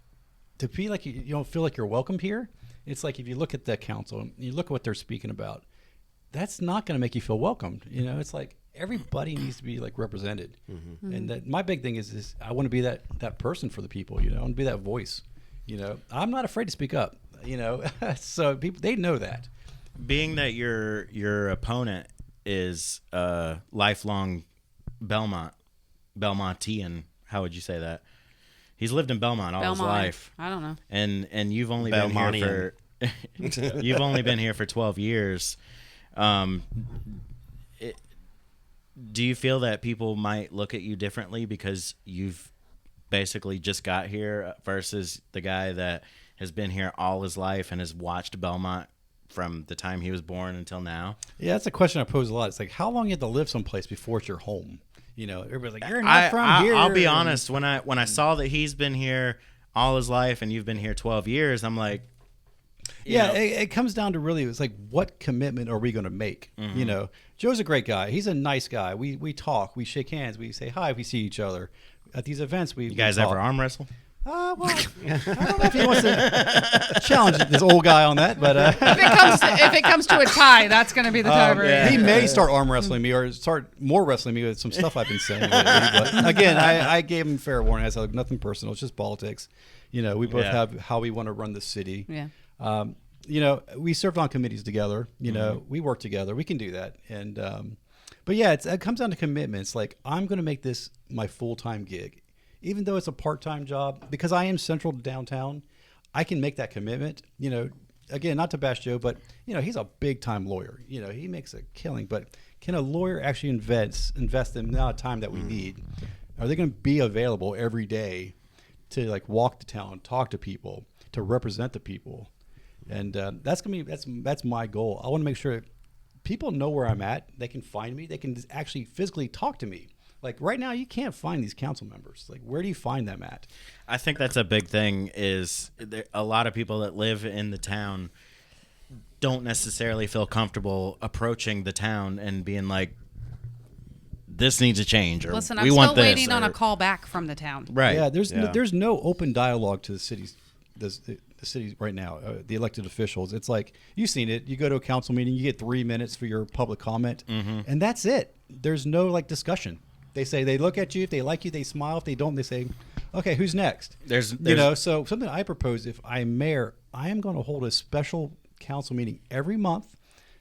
you don't feel like you're welcomed here. It's like if you look at the council and you look at what they're speaking about, that's not going to make you feel welcomed. It's like everybody needs to be represented. Mm-hmm. And my big thing is I want to be that person for the people. I want to be that voice. I'm not afraid to speak up. So people, they know that. Being that your opponent is a lifelong Belmontian, how would you say that? He's lived in Belmont all his life. I don't know. And you've only been here for you've only been here for 12 years. Do you feel that people might look at you differently because you've basically just got here versus the guy that has been here all his life and has watched Belmont from the time he was born until now? Yeah, that's a question I pose a lot. It's like, how long you have to live someplace before it's your home? Everybody's like, you're not from here. I'll be honest. When I saw that he's been here all his life and you've been here 12 years, I'm like, It comes down to really, it's like, what commitment are we going to make? You know, Joe's a great guy. He's a nice guy. We talk, we shake hands, we say hi if we see each other. At these events, you guys ever arm wrestle? Well, I don't know if he wants to challenge this old guy on that, but if it comes to a tie, that's going to be the tiebreaker. He may start arm wrestling me or start more wrestling me with some stuff I've been saying lately. But again, I gave him fair warning. I said nothing personal. It's just politics. You know, we both have how we want to run the city. Yeah. You know, we served on committees together. You know, we work together. We can do that. And but yeah, it comes down to commitments. Like, I'm going to make this my full-time gig. Even though it's a part-time job, because I am central to downtown, I can make that commitment. You know, again, not to bash Joe, but, you know, he's a big-time lawyer. You know, he makes a killing. But can a lawyer actually invest in the amount of time that we need? Are they going to be available every day to, like, walk the town, talk to people, to represent the people? And that's going to be that's my goal. I want to make sure people know where I'm at. They can find me. They can actually physically talk to me. Like, right now, you can't find these council members. Like, where do you find them at? I think that's a big thing is a lot of people that live in the town don't necessarily feel comfortable approaching the town and being like, this needs to change, or listen, we I'm want still this, waiting on a call back from the town. Right. Yeah, there's no open dialogue to the cities. The cities right now, the elected officials. It's like, you've seen it. You go to a council meeting, you get 3 minutes for your public comment, and that's it. There's no, like, discussion. They say, they look at you. If they like you, they smile. If they don't, they say, okay, who's next? There's you know, so something I propose, if I'm mayor, I am going to hold a special council meeting every month.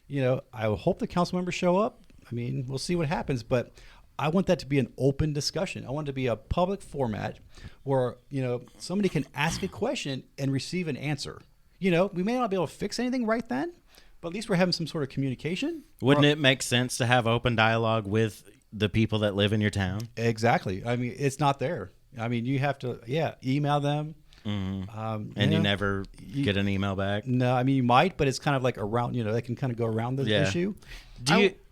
You know, I hope the council members show up. I mean, we'll see what happens, but I want that to be an open discussion. I want it to be a public format where, you know, somebody can ask a question and receive an answer. You know, we may not be able to fix anything right then, but at least we're having some sort of communication. Wouldn't it make sense to have open dialogue with the people that live in your town? Exactly. I mean, it's not there. I mean, you have to, email them. And you never get an email back? No, I mean, you might, but it's kind of like around, you know, they can kind of go around the issue.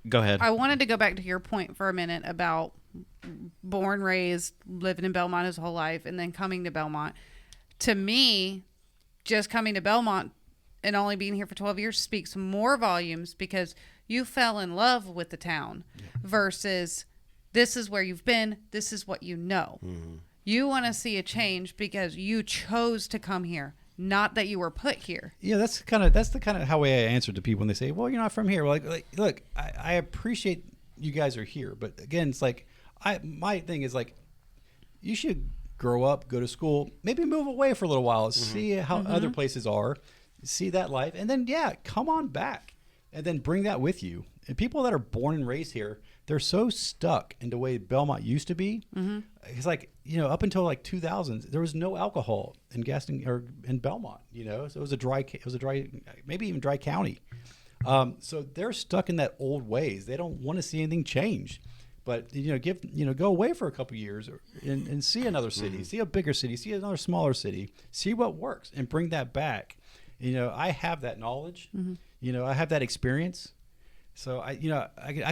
Go ahead. I wanted to go back to your point for a minute about born, raised, living in Belmont his whole life, and then coming to Belmont. To me, just coming to Belmont and only being here for 12 years speaks more volumes, because you fell in love with the town versus this is where you've been, this is what you know. You want to see a change because you chose to come here, not that you were put here. Yeah, that's the kind of how I answer to people when they say, well, you're not from here. Well, like look, I appreciate you guys are here, but again, it's like, my thing is, like, you should grow up, go to school, maybe move away for a little while, see how other places are, see that life, and then, come on back. And then bring that with you. And people that are born and raised here, they're so stuck in the way Belmont used to be. It's like, you know, up until like 2000s, there was no alcohol in Gaston or in Belmont. You know, so it was a dry, maybe even dry county. So they're stuck in that old ways. They don't want to see anything change. But go away for a couple of years and see another city, see a bigger city, see another smaller city, see what works, and bring that back. You know, I have that knowledge. You know, I have that experience, so I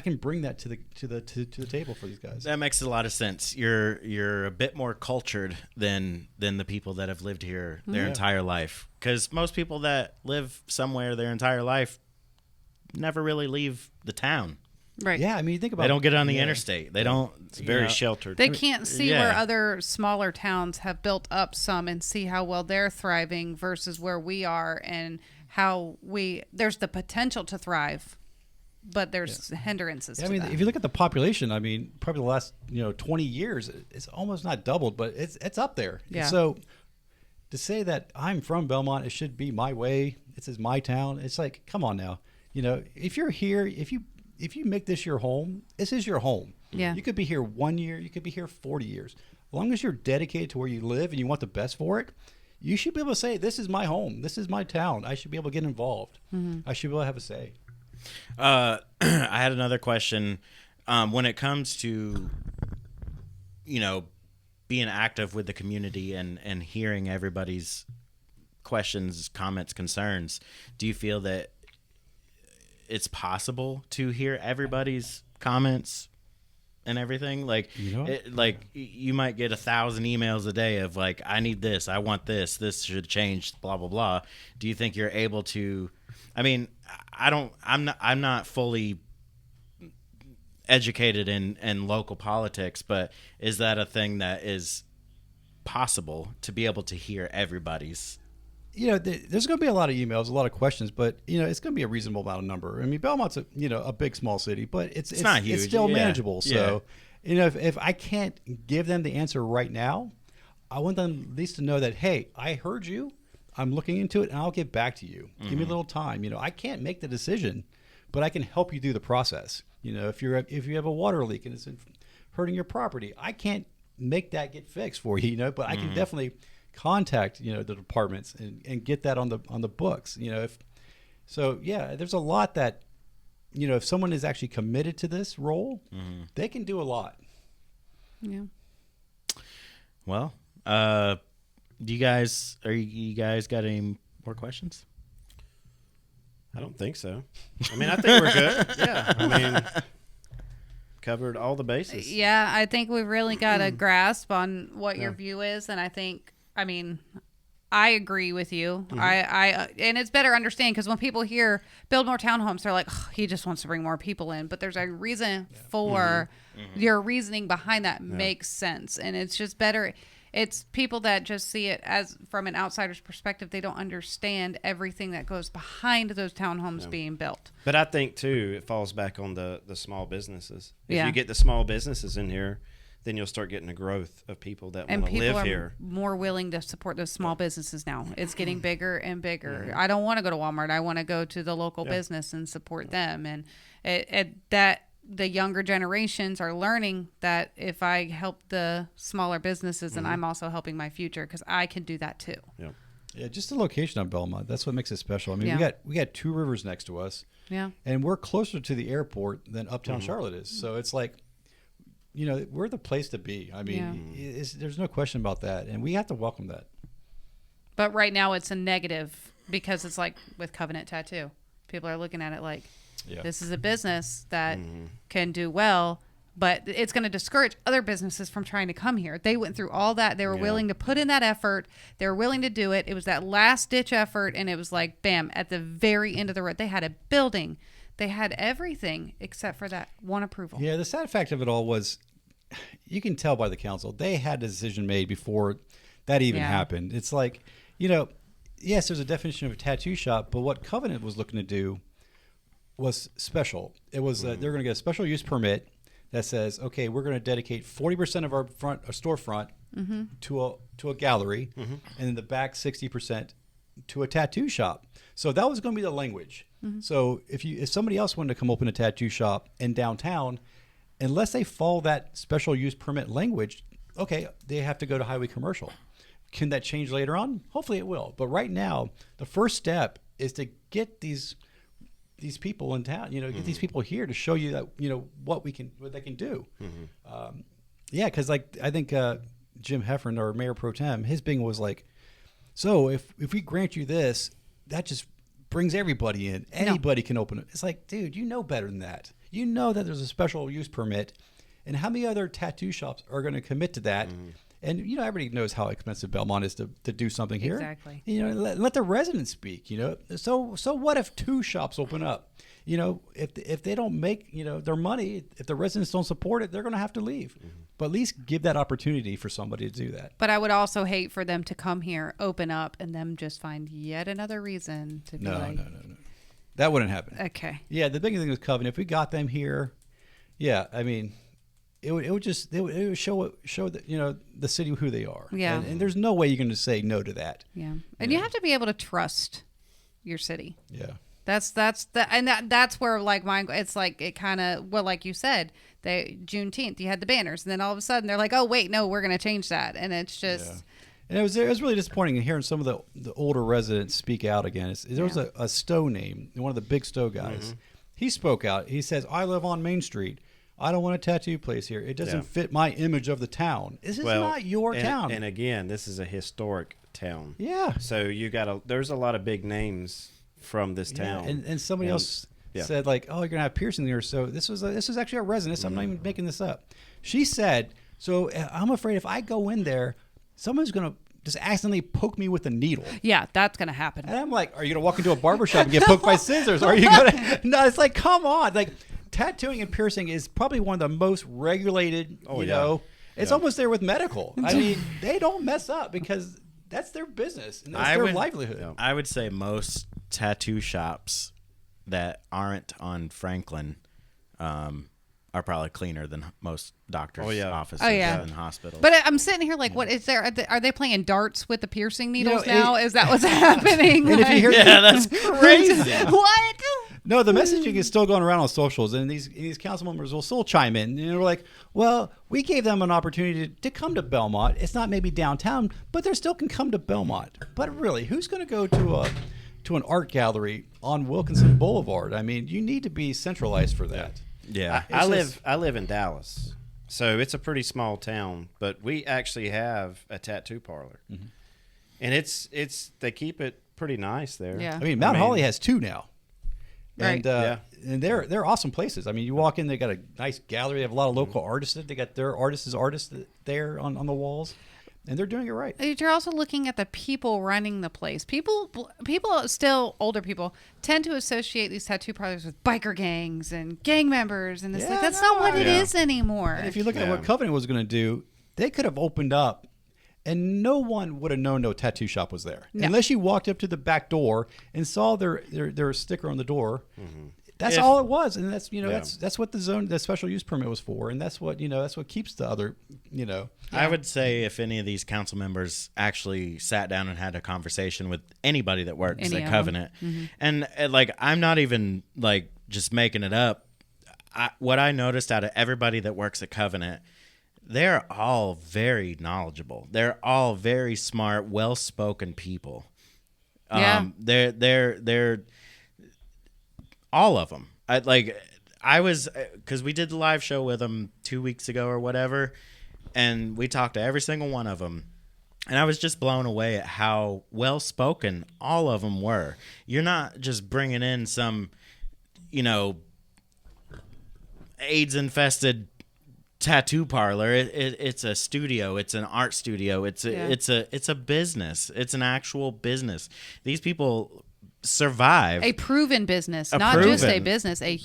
can bring that to the table for these guys. That makes a lot of sense. You're a bit more cultured than the people that have lived here their entire life. Because most people that live somewhere their entire life never really leave the town. Right. Yeah, I mean, you think about they don't get on the interstate. They don't. It's very sheltered. They can't see where other smaller towns have built up some and see how well they're thriving versus where we are, and how there's the potential to thrive, but there's hindrances to that. If you look at the population, I mean, probably the last 20 years, it's almost not doubled, but it's up there. Yeah. So to say that I'm from Belmont, it should be my way, this is my town, it's like, come on now. You know, if you're here, if you make this your home, this is your home. Yeah. You could be here 1 year, you could be here 40 years. As long as you're dedicated to where you live and you want the best for it, you should be able to say, this is my home, this is my town. I should be able to get involved. I should be able to have a say. I had another question. When it comes to, being active with the community and hearing everybody's questions, comments, concerns, do you feel that it's possible to hear everybody's comments and everything? Like, you might get 1,000 emails a day of like, I need this, I want this, this should change, blah blah blah. Do you think you're able to? I mean, I'm not fully educated in local politics, but is that a thing that is possible to be able to hear everybody's? There's going to be a lot of emails, a lot of questions, but it's going to be a reasonable amount of number. I mean, Belmont's a big small city, but it's not huge. It's still manageable. So if I can't give them the answer right now, I want them at least to know that, hey, I heard you, I'm looking into it, and I'll get back to you. Give me a little time. I can't make the decision, but I can help you through the process. If you have a water leak and it's hurting your property, I can't make that get fixed for you. But I can definitely contact the departments and get that on the books. There's a lot that if someone is actually committed to this role, they can do a lot. Yeah. Well, you guys got any more questions? I don't think so. I mean, I think we're good. Yeah. I mean, covered all the bases. Yeah, I think we've really got a grasp on what your view is, and I mean, I agree with you. I and it's better understand, because when people hear build more townhomes, they're like, oh, he just wants to bring more people in. But there's a reason for your reasoning behind that makes sense, and it's just better. It's people that just see it as from an outsider's perspective. They don't understand everything that goes behind those townhomes being built. But I think too, it falls back on the small businesses. If you get the small businesses in here, then you'll start getting a growth of people that want to live here. More willing to support those small businesses now. It's getting bigger and bigger. I don't want to go to Walmart. I want to go to the local business and support them. And that the younger generations are learning that if I help the smaller businesses, then I'm also helping my future, because I can do that too. Yeah, just the location on Belmont. That's what makes it special. I mean, we got two rivers next to us. Yeah. And we're closer to the airport than Uptown Charlotte is. So it's like, we're the place to be. I mean, there's no question about that. And we have to welcome that. But right now it's a negative, because it's like with Covenant Tattoo. People are looking at it like, this is a business that can do well, but it's going to discourage other businesses from trying to come here. They went through all that. They were willing to put in that effort. They were willing to do it. It was that last ditch effort. And it was like, bam, at the very end of the road, they had a building. They had everything except for that one approval. Yeah, the sad fact of it all was, you can tell by the council, they had a decision made before that even happened. It's like, yes, there's a definition of a tattoo shop, but what Covenant was looking to do was special. It was they're going to get a special use permit that says, okay, we're going to dedicate 40% of our storefront to a gallery, and then the back 60% to a tattoo shop. So that was going to be the language. So if somebody else wanted to come open a tattoo shop in downtown, unless they follow that special use permit language, okay, they have to go to highway commercial. Can that change later on? Hopefully it will. But right now, the first step is to get these people in town, get these people here to show you that, what they can do. Because I think Jim Heffern, our mayor pro tem, his thing was like, so if we grant you this, that just brings everybody in. Anybody can open it. It's like, dude, you know better than that. You know that there's a special use permit, and how many other tattoo shops are going to commit to that? And everybody knows how expensive Belmont is to do something here. Exactly. Let the residents speak. So what if two shops open up? If they don't make their money, if the residents don't support it, they're going to have to leave. But at least give that opportunity for somebody to do that. But I would also hate for them to come here, open up, and them just find yet another reason to be No. That wouldn't happen. Okay. Yeah, the big thing with Covenant, if we got them here, I mean, it would show that the city who they are. Yeah. And there's no way you're going to say no to that. Yeah. And you have to be able to trust your city. Yeah. That's where like mine. It's like it kind of like you said, Juneteenth you had the banners, and then all of a sudden they're like, oh wait, no, we're going to change that, and it's just. Yeah. And it was really disappointing hearing some of the older residents speak out again. There was a Stowe name, one of the big Stowe guys. He spoke out. He says, I live on Main Street. I don't want a tattoo place here. It doesn't fit my image of the town. This is not your town. And again, this is a historic town. Yeah. So there's a lot of big names from this town. And somebody else said like, "Oh, you're gonna have piercing there." So this was actually a resident. I'm not even making this up. She said, "So I'm afraid if I go in there, someone's gonna just accidentally poke me with a needle." Yeah, that's gonna happen. And I'm like, "Are you gonna walk into a barbershop and get poked by scissors? Or are you gonna?" No, it's like, come on, like. Tattooing and piercing is probably one of the most regulated, you know. It's almost there with medical. I mean, they don't mess up because that's their business and that's their livelihood. I would say most tattoo shops that aren't on Franklin are probably cleaner than most doctors' offices and hospitals. But I'm sitting here like, what is there? Are they playing darts with the piercing needles now? Is that what's happening? And if you hear that's crazy. What? No, the messaging is still going around on socials, and these council members will still chime in. And they're like, well, we gave them an opportunity to come to Belmont. It's not maybe downtown, but they still can come to Belmont. But really, who's going to go to an art gallery on Wilkinson Boulevard? I mean, you need to be centralized for that. Yeah. I live in Dallas, so it's a pretty small town, but we actually have a tattoo parlor. Mm-hmm. And they keep it pretty nice there. Yeah. I mean, Mount Holly has 2 now. Right. And they're awesome places. I mean, you walk in, they got a nice gallery. They have a lot of local artists. They got their artists there on the walls, and they're doing it right. You're also looking at the people running the place. People still, older people, tend to associate these tattoo parlors with biker gangs and gang members, and it's like that's not what it is anymore. And if you look at what Covenant was going to do, they could have opened up. And no one would have known no tattoo shop was there. No. Unless you walked up to the back door and saw their sticker on the door. Mm-hmm. That's all it was. And that's that's what the special use permit was for. And that's what that's what keeps the other I would say if any of these council members actually sat down and had a conversation with anybody that works at Covenant. Mm-hmm. And like I'm not even like just making it up. What I noticed out of everybody that works at Covenant, they're all very knowledgeable. They're all very smart, well-spoken people. Yeah. They're all of them. Because we did the live show with them 2 weeks ago or whatever, and we talked to every single one of them. And I was just blown away at how well-spoken all of them were. You're not just bringing in some, AIDS-infested tattoo parlor. It's a studio. It's an art studio. It's a business. It's an actual business. These people survive. A proven business, not just a business. A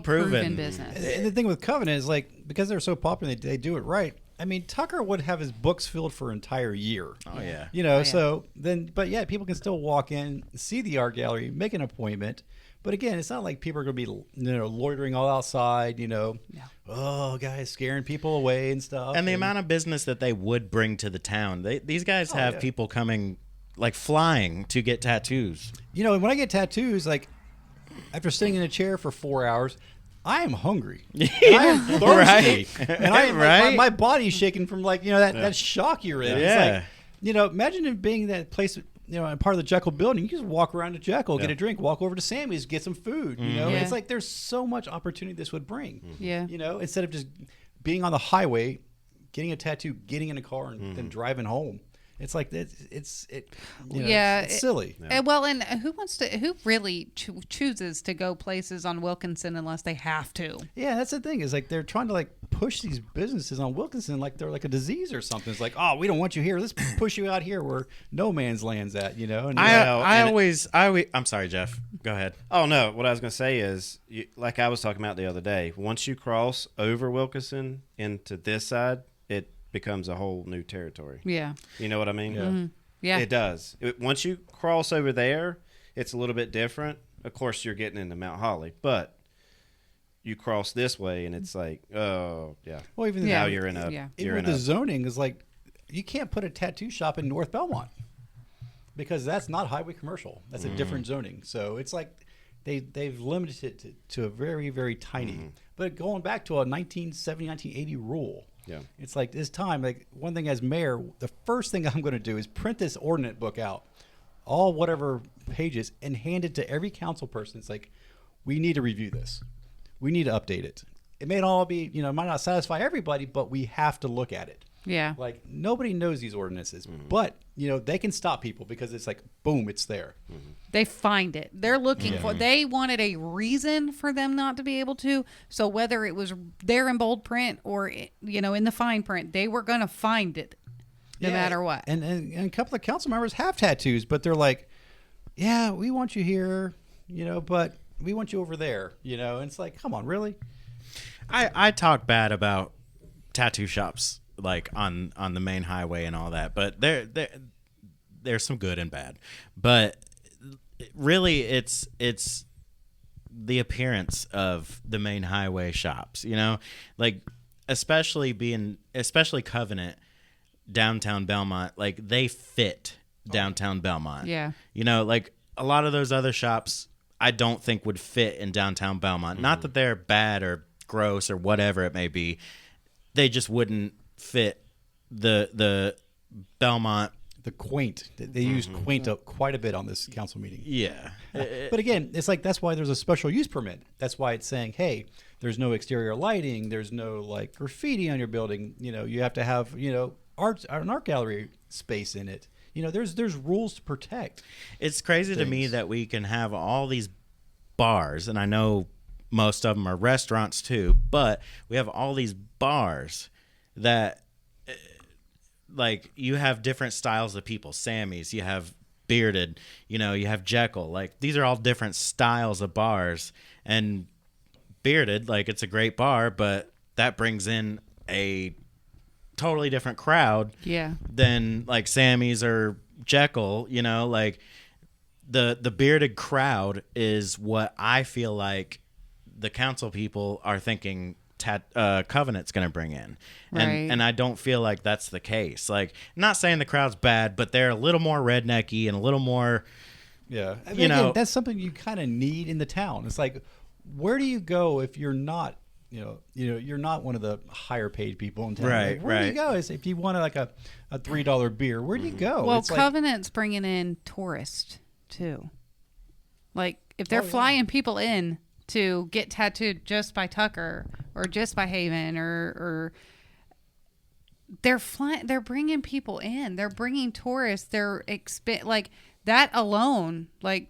proven business. And the thing with Covenant is like because they're so popular, they do it right. I mean, Tucker would have his books filled for an entire year. Oh yeah. So then, but yeah, people can still walk in, see the art gallery, make an appointment. But again, it's not like people are going to be, loitering all outside, oh, guys, scaring people away and stuff. And the amount of business that they would bring to the town. These guys have people coming, like flying to get tattoos. When I get tattoos, like after sitting in a chair for 4 hours, I am hungry. I am thirsty. And I am my body's shaking from that shock you're in. Yeah. It's like, imagine it being that place. Part of the Jekyll building, you can just walk around to Jekyll, get a drink, walk over to Sammy's, get some food. It's like there's so much opportunity this would bring. Yeah. Instead of just being on the highway, getting a tattoo, getting in a car, and then driving home. It's like it's silly. Yeah. And who really chooses to go places on Wilkinson unless they have to? Yeah, that's the thing. Is like they're trying to like push these businesses on Wilkinson like they're like a disease or something. It's like, oh, we don't want you here. Let's push you out here where no man's land's at. And I'm sorry, Jeff. Go ahead. Oh no, what I was gonna say is, like I was talking about the other day. Once you cross over Wilkinson into this side, it becomes a whole new territory. Yeah. You know what I mean? Yeah. Mm-hmm. Yeah. It does. Once you cross over there, it's a little bit different. Of course, you're getting into Mount Holly, but you cross this way, and it's like, oh, yeah. Well, even now you're in a... Yeah. Even with the zoning is like, you can't put a tattoo shop in North Belmont because that's not highway commercial. That's a different zoning. So it's like they've limited it to a very, very tiny. But going back to a 1970, 1980 rule, yeah, it's like this time, like one thing as mayor, the first thing I'm going to do is print this ordinance book out, all whatever pages, and hand it to every council person. It's like, we need to review this. We need to update it. It may not all be, it might not satisfy everybody, but we have to look at it. Yeah. Like nobody knows these ordinances, but they can stop people because it's like boom, it's there. They find it. They're looking for. They wanted a reason for them not to be able to. So whether it was there in bold print or in the fine print, they were gonna find it, no matter what. And a couple of council members have tattoos, but they're like, yeah, we want you here, but we want you over there, And it's like, come on, really? I talk bad about tattoo shops like on the main highway and all that, but there's some good and bad. But really, it's the appearance of the main highway shops, like especially Covenant, downtown Belmont, like they fit downtown Belmont. Yeah. Like a lot of those other shops I don't think would fit in downtown Belmont. Not that they're bad or gross or whatever it may be. They just wouldn't fit the Belmont. The quaint. They use quaint quite a bit on this council meeting. Yeah. But again, it's like that's why there's a special use permit. That's why it's saying, hey, there's no exterior lighting. There's no like graffiti on your building. You have to have an art gallery space in it. There's rules to protect. It's crazy to me that we can have all these bars, and I know most of them are restaurants too, but we have all these bars that like you have different styles of people. Sammy's, you have Bearded, you have Jekyll. Like these are all different styles of bars, and Bearded, like it's a great bar, but that brings in a totally different crowd than like Sammy's or Jekyll. Like the Bearded crowd is what I feel like the council people are thinking Covenant's going to bring in. And I don't feel like that's the case. Like, I'm not saying the crowd's bad, but they're a little more rednecky and a little more, again, that's something you kind of need in the town. It's like, where do you go if you're not, you're not one of the higher paid people in town? Right, like, where do you go? Is if you want like a $3 beer, where do you go? Well, it's Covenant's bringing in tourists too. Like if they're flying people in to get tattooed just by Tucker or just by Haven or they're bringing people in. They're bringing tourists. They're like that alone. Like,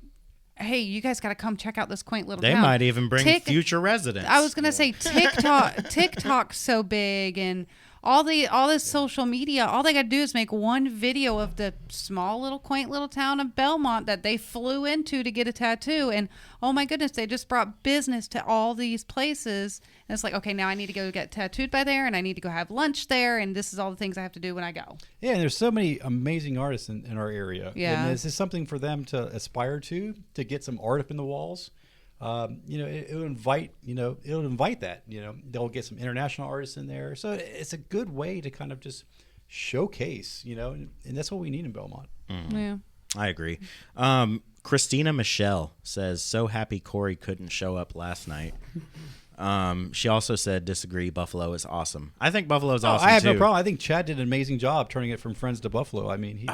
hey, you guys got to come check out this quaint little town. They might even bring future residents. I was gonna say TikTok's so big and all this social media. All they got to do is make one video of the small little quaint little town of Belmont that they flew into to get a tattoo, and oh my goodness, they just brought business to all these places. And it's like, okay, now I need to go get tattooed by there, and I need to go have lunch there, and this is all the things I have to do when I go. Yeah, and there's so many amazing artists in our area. Yeah, and this is something for them to aspire to get some art up in the walls. It'll invite that, they'll get some international artists in there. So it's a good way to kind of just showcase, and that's what we need in Belmont. Mm-hmm. Yeah, I agree. Christina Michelle says, so happy Cory couldn't show up last night. She also said, disagree, Buffalo is awesome. I think Buffalo is awesome, I have too. no problem. I think Chad did an amazing job turning it from Friends to Buffalo. I mean, he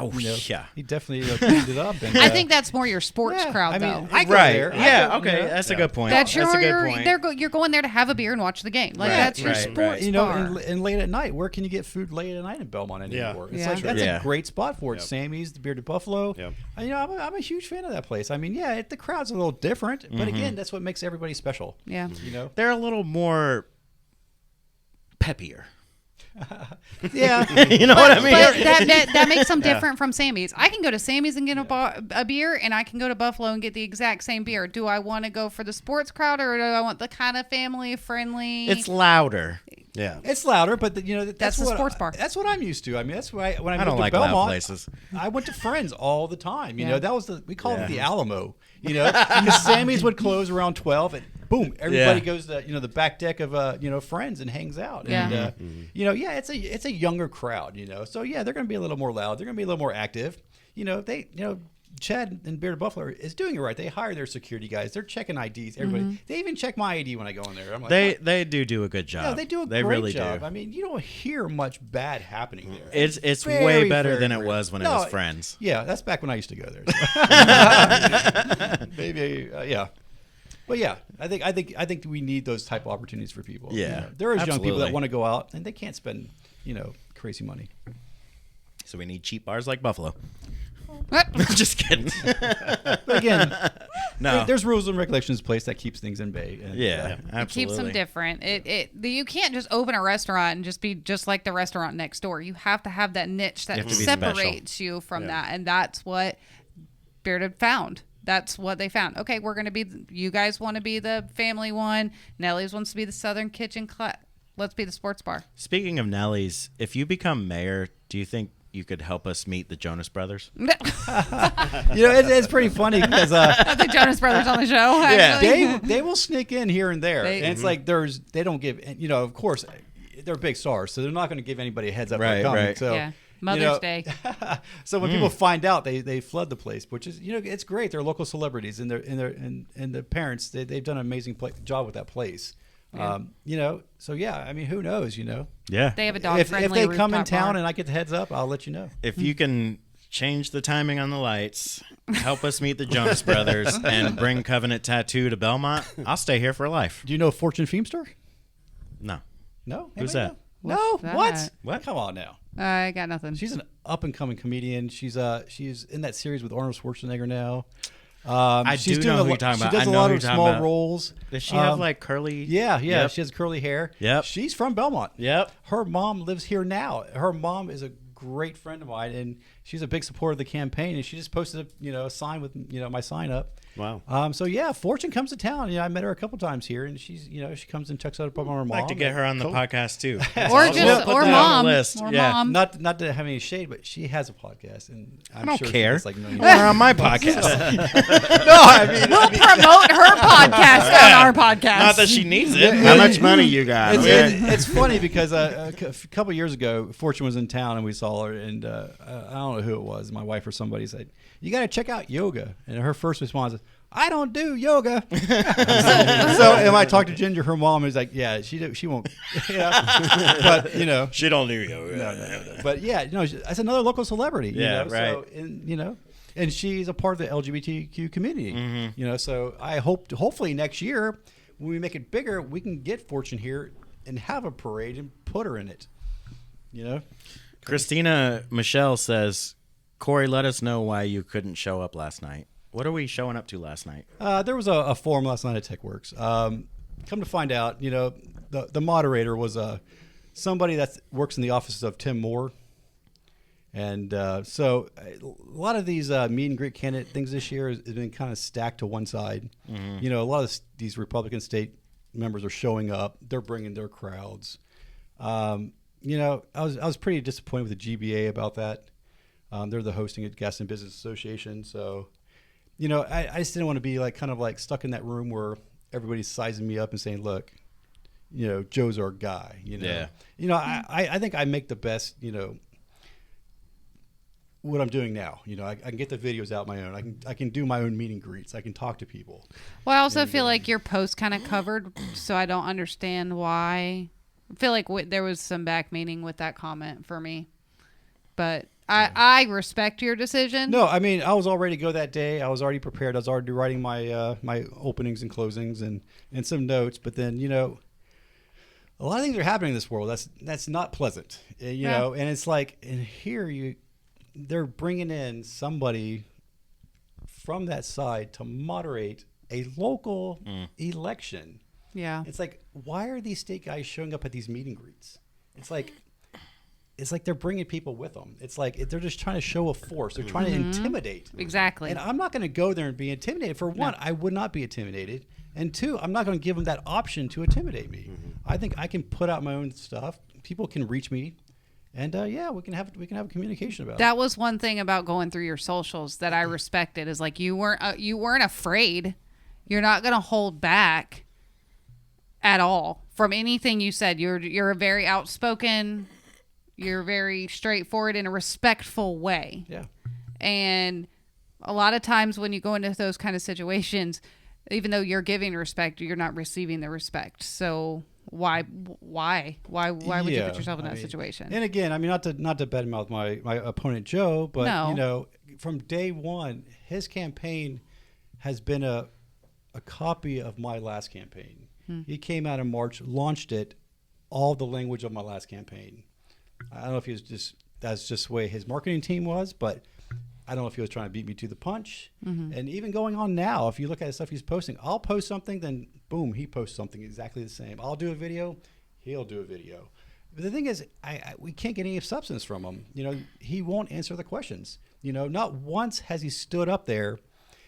definitely cleaned it up. And, I think that's more your sports crowd, though. I go there. That's a good point. That's a good point. You're going there to have a beer and watch the game. Like that's your sports bar. And late at night, where can you get food late at night in Belmont anymore? It's like that's a great spot for it. Sammy's, the Bearded Buffalo. Yep. I'm a huge fan of that place. I mean, the crowd's a little different, but again, that's what makes everybody special. Yeah, they're a little more peppier. Yeah, you know what I mean. But that makes them different from Sammy's. I can go to Sammy's and get a beer, and I can go to Buffalo and get the exact same beer. Do I want to go for the sports crowd, or do I want the kind of family friendly? It's louder. Yeah, it's louder, but that's the sports bar. That's what I'm used to. I mean, that's why when I don't moved like to Belmont, loud places. I went to Friends all the time. That was we called it the Alamo. Because Sammy's would close around 12, and boom, everybody goes to the back deck of Friends and hangs out. Yeah. And it's a younger crowd. So they're going to be a little more loud. They're going to be a little more active. Chad and Bearded Buffalo is doing it right. They hire their security guys. They're checking IDs. Everybody. They even check my ID when I go in there. I'm like, they do a good job. Yeah, they do a great job. I mean, you don't hear much bad happening there. It's way better than it was when it was Friends. Yeah, that's back when I used to go there. Maybe, yeah. But yeah, I think we need those type of opportunities for people. Yeah, you know, there is young people absolutely. that want to go out and they can't spend crazy money. So we need cheap bars like Buffalo. What? Just kidding. But again, No. there's rules and regulations in place that keeps things in bay. And, Yeah, absolutely. It keeps them different. You can't just open a restaurant and just be just like the restaurant next door. You have to have that niche You that have to be separates you from that, and that's what Bearded found. That's what they found. Okay, we're gonna be. You guys want to be the family one. Nellie's wants to be the Southern Kitchen. Let's be the sports bar. Speaking of Nellie's, if you become mayor, do you think you could help us meet the Jonas Brothers? It's pretty funny because the Jonas Brothers on the show. Actually. they will sneak in here and there, and it's like they don't give. Of course, they're big stars, so they're not going to give anybody a heads up for coming. Right. So. Yeah. Mother's Day. So when people find out, they flood the place, which is it's great. They're local celebrities, and the parents they've done an amazing job with that place. Yeah. So yeah, I mean, who knows? Yeah. They have a dog friendly. If they come in rooftop town bar. and I get the heads up, I'll let you know. If you can change the timing on the lights, help us meet the Jonas Brothers, and bring Covenant Tattoo to Belmont, I'll stay here for life. Do you know Fortune Feemster? No. No. Who's Anybody that? know? No. What's that? What? Come on now. I got nothing. She's an up and coming comedian. She's in that series with Arnold Schwarzenegger now. She's do doing know a who lo- you're talking She about. does I a know lot who of you're talking small about. roles. Does she have like curly? Yeah. Yep. She has curly hair. Yep. She's from Belmont. Yep. Her mom lives here now. Her mom is a great friend of mine, and she's a big supporter of the campaign. And she just posted a sign with my sign up. Wow. So yeah, Fortune comes to town. I met her a couple times here, and she's she comes and checks out her mom. I'd like to get her on the podcast too. or We'll just put or that on mom. the list. Or Yeah. mom. Not to have any shade, but she has a podcast, and I'm I don't sure care. It's like millions. Or on my podcast. No, I mean, We'll promote her podcast on our podcast. Not that she needs it. How much money you got? it's funny because a couple years ago, Fortune was in town and we saw her, and I don't know who it was, my wife or somebody said, "You got to check out yoga," and her first response is, "I don't do yoga." So, and I talked to Ginger, her mom is like, "Yeah, she won't," but She don't do yoga. no. But yeah, that's another local celebrity. Yeah, right. So, and she's a part of the LGBTQ community. So I hopefully next year when we make it bigger, we can get Fortune here and have a parade and put her in it. Christina Michelle says, Cory, let us know why you couldn't show up last night. What are we showing up to last night? There was a forum last night at TechWorks. Come to find out, the moderator was somebody that works in the offices of Tim Moore. And so a lot of these meet and greet candidate things this year has been kind of stacked to one side. A lot of these Republican state members are showing up. They're bringing their crowds. I was pretty disappointed with the GBA about that. They're the hosting at Gaston Business Association. So, I just didn't want to be kind of stuck in that room where everybody's sizing me up and saying, look, Joe's our guy. Yeah. I think I make the best, what I'm doing now. I can get the videos out my own. I can do my own meet and greets. I can talk to people. Well, I also feel like your post kind of covered, so I don't understand why. I feel like there was some back meaning with that comment for me, but I respect your decision. No, I mean, I was all ready to go that day. I was already prepared. I was already writing my my openings and closings and some notes. But then, a lot of things are happening in this world. That's not pleasant, and it's like, and here they're bringing in somebody from that side to moderate a local election. Yeah. It's like, why are these state guys showing up at these meet and greets? It's like they're bringing people with them. It's like they're just trying to show a force. They're trying to intimidate. Exactly. And I'm not going to go there and be intimidated. For one, I would not be intimidated. And two, I'm not going to give them that option to intimidate me. I think I can put out my own stuff. People can reach me. And we can have a communication about it. That was one thing about going through your socials that I respected, is like you weren't afraid. You're not going to hold back at all from anything you said. You're a very outspoken. You're very straightforward in a respectful way. Yeah. And a lot of times when you go into those kind of situations, even though you're giving respect, you're not receiving the respect. So why would you put yourself in that situation? And again, I mean, not to badmouth my opponent Joe, but No. from day one, his campaign has been a a copy of my last campaign. He came out in March, launched it, all the language of my last campaign. I don't know if he was that's just the way his marketing team was, but I don't know if he was trying to beat me to the punch. And even going on now, if you look at the stuff he's posting, I'll post something, then boom, he posts something exactly the same. I'll do a video, he'll do a video. But the thing is, we can't get any substance from him. You know, he won't answer the questions. You know, not once has he stood up there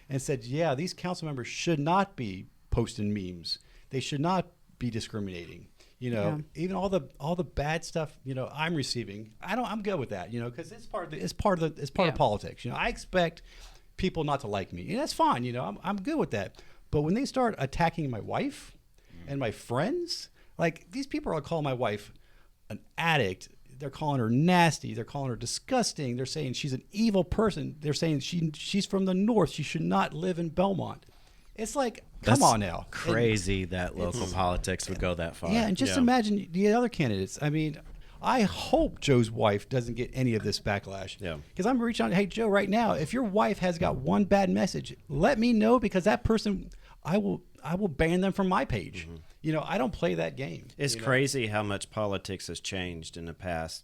and said, yeah, these council members should not be posting memes. They should not be discriminating. You know, even all the bad stuff, you know, I'm receiving. I'm good with that, you know, because it's part of politics. You know, I expect people not to like me, and that's fine. You know, I'm good with that. But when they start attacking my wife and my friends, like these people are calling my wife an addict. They're calling her nasty. They're calling her disgusting. They're saying she's an evil person. They're saying she's from the north. She should not live in Belmont. It's like, come on now. Crazy that local politics would go that far. Yeah, and just imagine the other candidates. I mean, I hope Joe's wife doesn't get any of this backlash. Yeah. Because I'm reaching out, hey, Joe, right now, if your wife has got one bad message, let me know, because that person, I will ban them from my page. You know, I don't play that game. It's crazy how much politics has changed in the past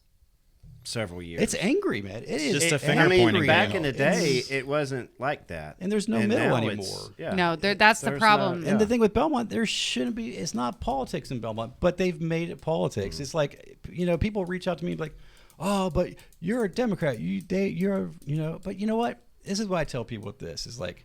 several years. It's angry, man. It is just a finger pointing. Back in the day, it wasn't like that. And there's no middle anymore. No, that's the problem. And the thing with Belmont, there shouldn't be. It's not politics in Belmont, but they've made it politics. It's like, you know, people reach out to me like, oh, but you're a Democrat. But you know what? This is what I tell people with this is like,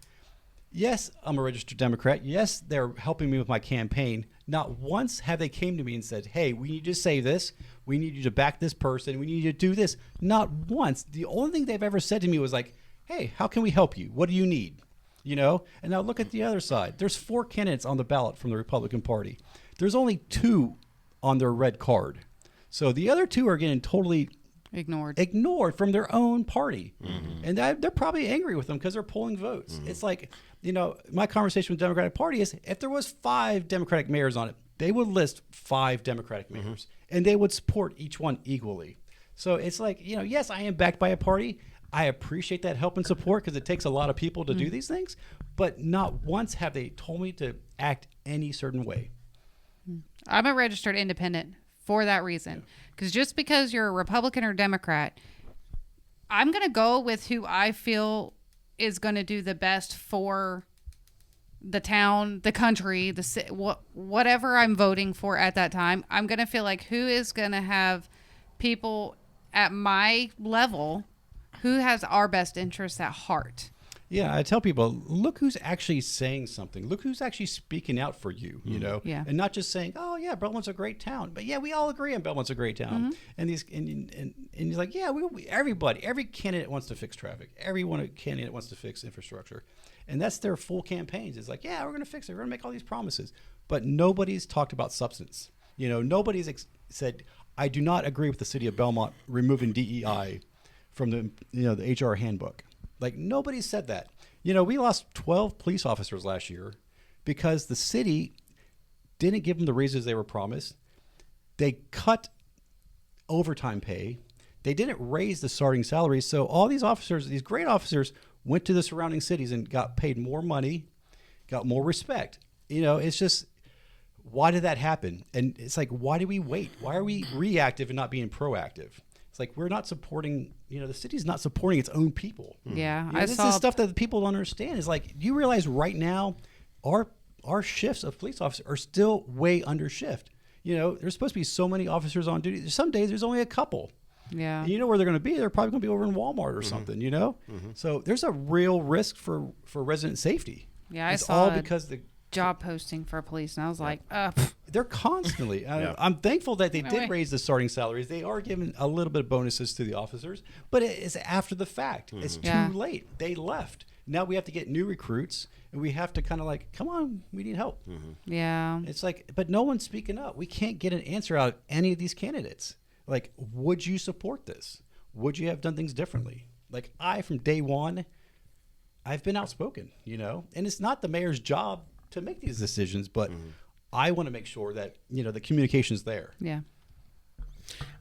yes, I'm a registered Democrat. Yes, they're helping me with my campaign. Not once have they came to me and said, hey, we need you to say this. We need you to back this person. We need you to do this. Not once. The only thing they've ever said to me was like, hey, how can we help you? What do you need? You know? And now look at the other side. There's 4 candidates on the ballot from the Republican Party. There's only 2 on their red card. So the other 2 are getting totally ignored from their own party. And they're probably angry with them because they're pulling votes. It's like, you know, my conversation with the Democratic Party is if there was 5 Democratic mayors on it, they would list 5 Democratic mayors and they would support each one equally. So it's like, you know, yes, I am backed by a party. I appreciate that help and support because it takes a lot of people to do these things, but not once have they told me to act any certain way. I'm a registered independent for that reason. Because just because you're a Republican or Democrat, I'm going to go with who I feel is going to do the best for the town, the country, whatever I'm voting for at that time. I'm going to feel like who is going to have people at my level who has our best interests at heart. Yeah, I tell people, look who's actually saying something. Look who's actually speaking out for you, you know? Yeah. And not just saying, oh, yeah, Belmont's a great town. But, yeah, we all agree on Belmont's a great town. And he's like, yeah, every candidate wants to fix traffic. Candidate wants to fix infrastructure. And that's their full campaigns. It's like, yeah, we're going to fix it. We're going to make all these promises. But nobody's talked about substance. You know, nobody's said, I do not agree with the city of Belmont removing DEI from the HR handbook. Like, nobody said that. You know, we lost 12 police officers last year because the city didn't give them the raises they were promised. They cut overtime pay. They didn't raise the starting salaries. So all these officers, these great officers, went to the surrounding cities and got paid more money, got more respect. You know, it's just, why did that happen? And it's like, why do we wait? Why are we reactive and not being proactive? It's like we're not supporting, you know, the city's not supporting its own people. Yeah. You know, this is stuff that people don't understand. Is like, you realize right now our shifts of police officers are still way under shift. You know, there's supposed to be so many officers on duty. Some days there's only a couple. Yeah. And you know where they're going to be? They're probably going to be over in Walmart or something, you know? So there's a real risk for resident safety. Yeah, it's all because the job posting for police, and I was like, they're constantly. I'm thankful that they did raise the starting salaries. They are giving a little bit of bonuses to the officers, but it's after the fact. It's too late. They left. Now we have to get new recruits, and we have to kind of like, come on, we need help. Yeah. It's like, but no one's speaking up. We can't get an answer out of any of these candidates. Like, would you support this? Would you have done things differently? Like, from day one, I've been outspoken, you know, and it's not the mayor's job to make these decisions, but I want to make sure that, you know, the communication's there. Yeah.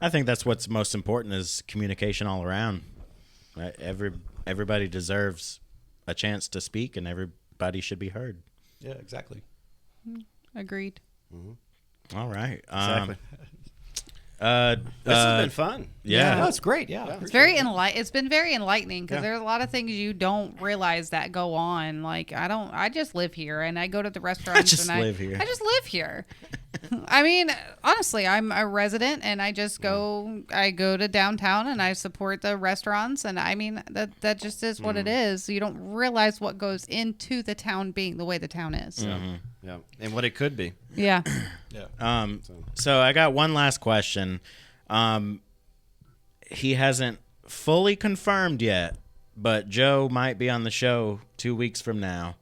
I think that's what's most important is communication all around. Right? Everybody deserves a chance to speak, and everybody should be heard. Yeah, exactly. Agreed. All right. Exactly. This has been fun. Yeah. No, it's great. Yeah. It's very It's been very enlightening because there's a lot of things you don't realize that go on. Like I just live here and I go to the restaurants. I just live here. I mean, honestly, I'm a resident and I just go. I go to downtown and I support the restaurants, and I mean that just is what it is. You don't realize what goes into the town being the way the town is. Yeah, and what it could be. Yeah. So I got one last question. He hasn't fully confirmed yet, but Joe might be on the show 2 weeks from now.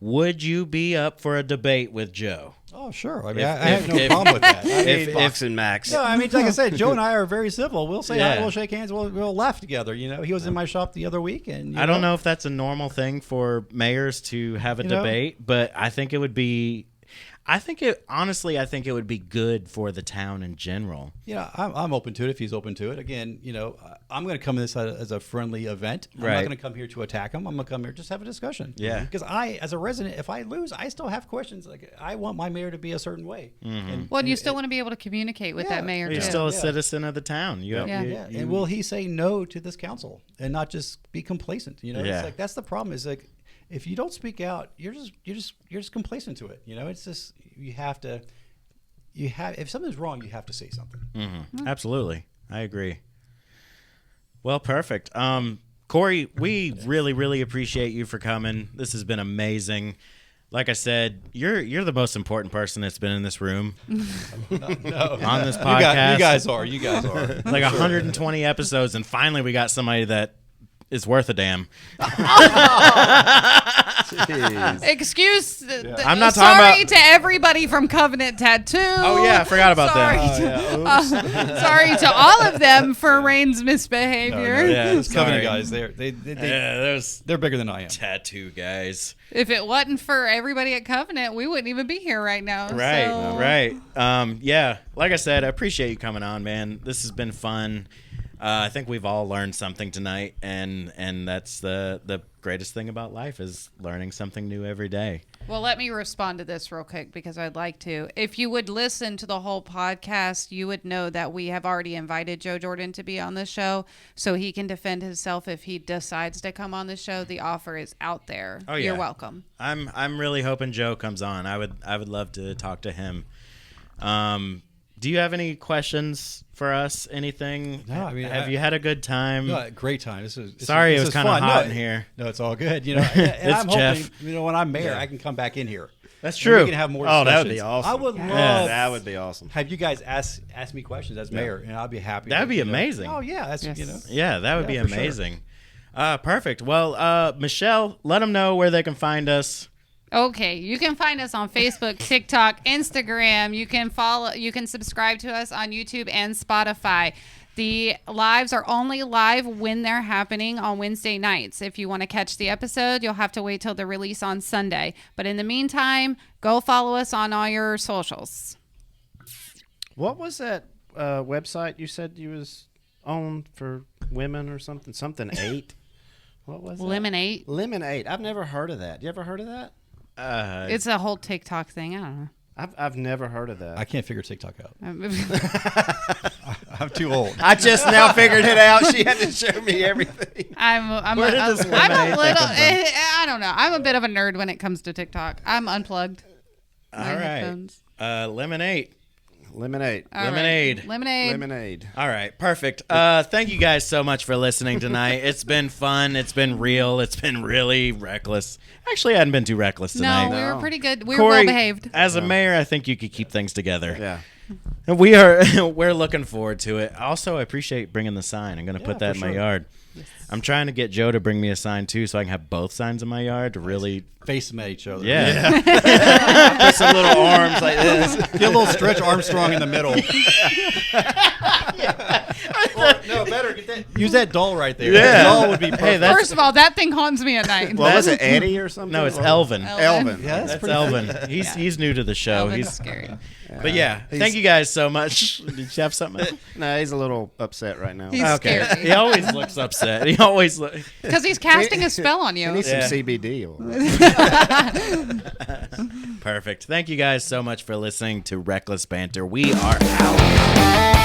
Would you be up for a debate with Joe? Oh, sure. I mean, I have no problem with that. Fox and Max. No, I mean, like I said, Joe and I are very civil. We'll say hi, we'll shake hands, we'll laugh together. You know, he was in my shop the other week, and I don't know if that's a normal thing for mayors to have a debate, but I think it would be. I think it would be good for the town in general. Yeah, I'm open to it if he's open to it. Again, I'm going to come to this as a friendly event. I'm not going to come here to attack him. I'm going to come here just have a discussion. Yeah. Because as a resident, if I lose, I still have questions. Like I want my mayor to be a certain way. Mm-hmm. And you still want to be able to communicate with that mayor. You're too. still a citizen of the town. And will he say no to this council and not just be complacent? It's like that's the problem. Is like if you don't speak out, you're just complacent to it. It's just if something's wrong, you have to say something. Mm-hmm. Absolutely, I agree. Well, perfect. Cory, we really, really appreciate you for coming. This has been amazing. Like I said, you're the most important person that's been in this room No. on this podcast. You guys are. Like 120 episodes, and finally we got somebody that is worth a damn. Excuse. I'm not talking sorry about to everybody from Covenant Tattoo. Oh yeah, I forgot about that. Sorry to all of them for Rain's misbehavior. Yeah, those Covenant guys, they're bigger than I am. Tattoo guys. If it wasn't for everybody at Covenant, we wouldn't even be here right now. Right. Yeah, like I said, I appreciate you coming on, man. This has been fun. I think we've all learned something tonight, and that's the greatest thing about life is learning something new every day. Well, let me respond to this real quick because I'd like to. If you would listen to the whole podcast, you would know that we have already invited Joe Jordan to be on the show so he can defend himself if he decides to come on the show. The offer is out there. Oh, yeah. You're welcome. I'm really hoping Joe comes on. I would love to talk to him. Do you have any questions for us? Anything? No, I mean, have you had a good time? No, great time. This Sorry, it was kind of hot in here. No, it's all good. And I'm Jeff. hoping, when I'm mayor, I can come back in here. That's true. We can have more discussions. That would be awesome. I would love. That would be awesome. Have you guys ask me questions as mayor, and I'll be happy. That'd be amazing. Oh yeah, that's Yeah, that would be for sure. amazing. Perfect. Well, Michelle, let them know where they can find us. Okay, you can find us on Facebook, TikTok, Instagram. You can subscribe to us on YouTube and Spotify. The lives are only live when they're happening on Wednesday nights. If you want to catch the episode, you'll have to wait till the release on Sunday. But in the meantime, go follow us on all your socials. What was that website you said you was on for women or something? Something 8? What was it? Lemonade. Lemonade. I've never heard of that. You ever heard of that? It's a whole TikTok thing. I don't know. I've never heard of that. I can't figure TikTok out. I'm too old. I just now figured it out. She had to show me everything. I'm a little. I don't know. I'm a bit of a nerd when it comes to TikTok. I'm unplugged. All right. Lemonade. Lemonade. Lemonade. All right, perfect. Thank you guys so much for listening tonight. It's been fun. It's been real. It's been really reckless. Actually, I hadn't been too reckless tonight. No, we were pretty good. We Cory, were well behaved. As a mayor, I think you could keep things together. Yeah. And we're looking forward to it. Also, I appreciate bringing the sign. I'm going to put that in my yard. Yes. I'm trying to get Joe to bring me a sign too, so I can have both signs in my yard to really face them at each other. Yeah. Put some little arms like this. Get a little Stretch Armstrong in the middle. Better get that. Use that doll right there. Yeah. That doll would be perfect. Hey, first of all, that thing haunts me at night. What was it, Eddie or something? No, it's Elvin. Elvin. Yeah, that's Elvin. He's new to the show. Elvin's He's scary. But yeah, thank you guys so much. Did you have something? No, he's a little upset right now. He's scary. He always looks upset. it. He always because he's casting a spell on you. He needs some CBD. Perfect. Thank you guys so much for listening to Reckless Banter. We are out.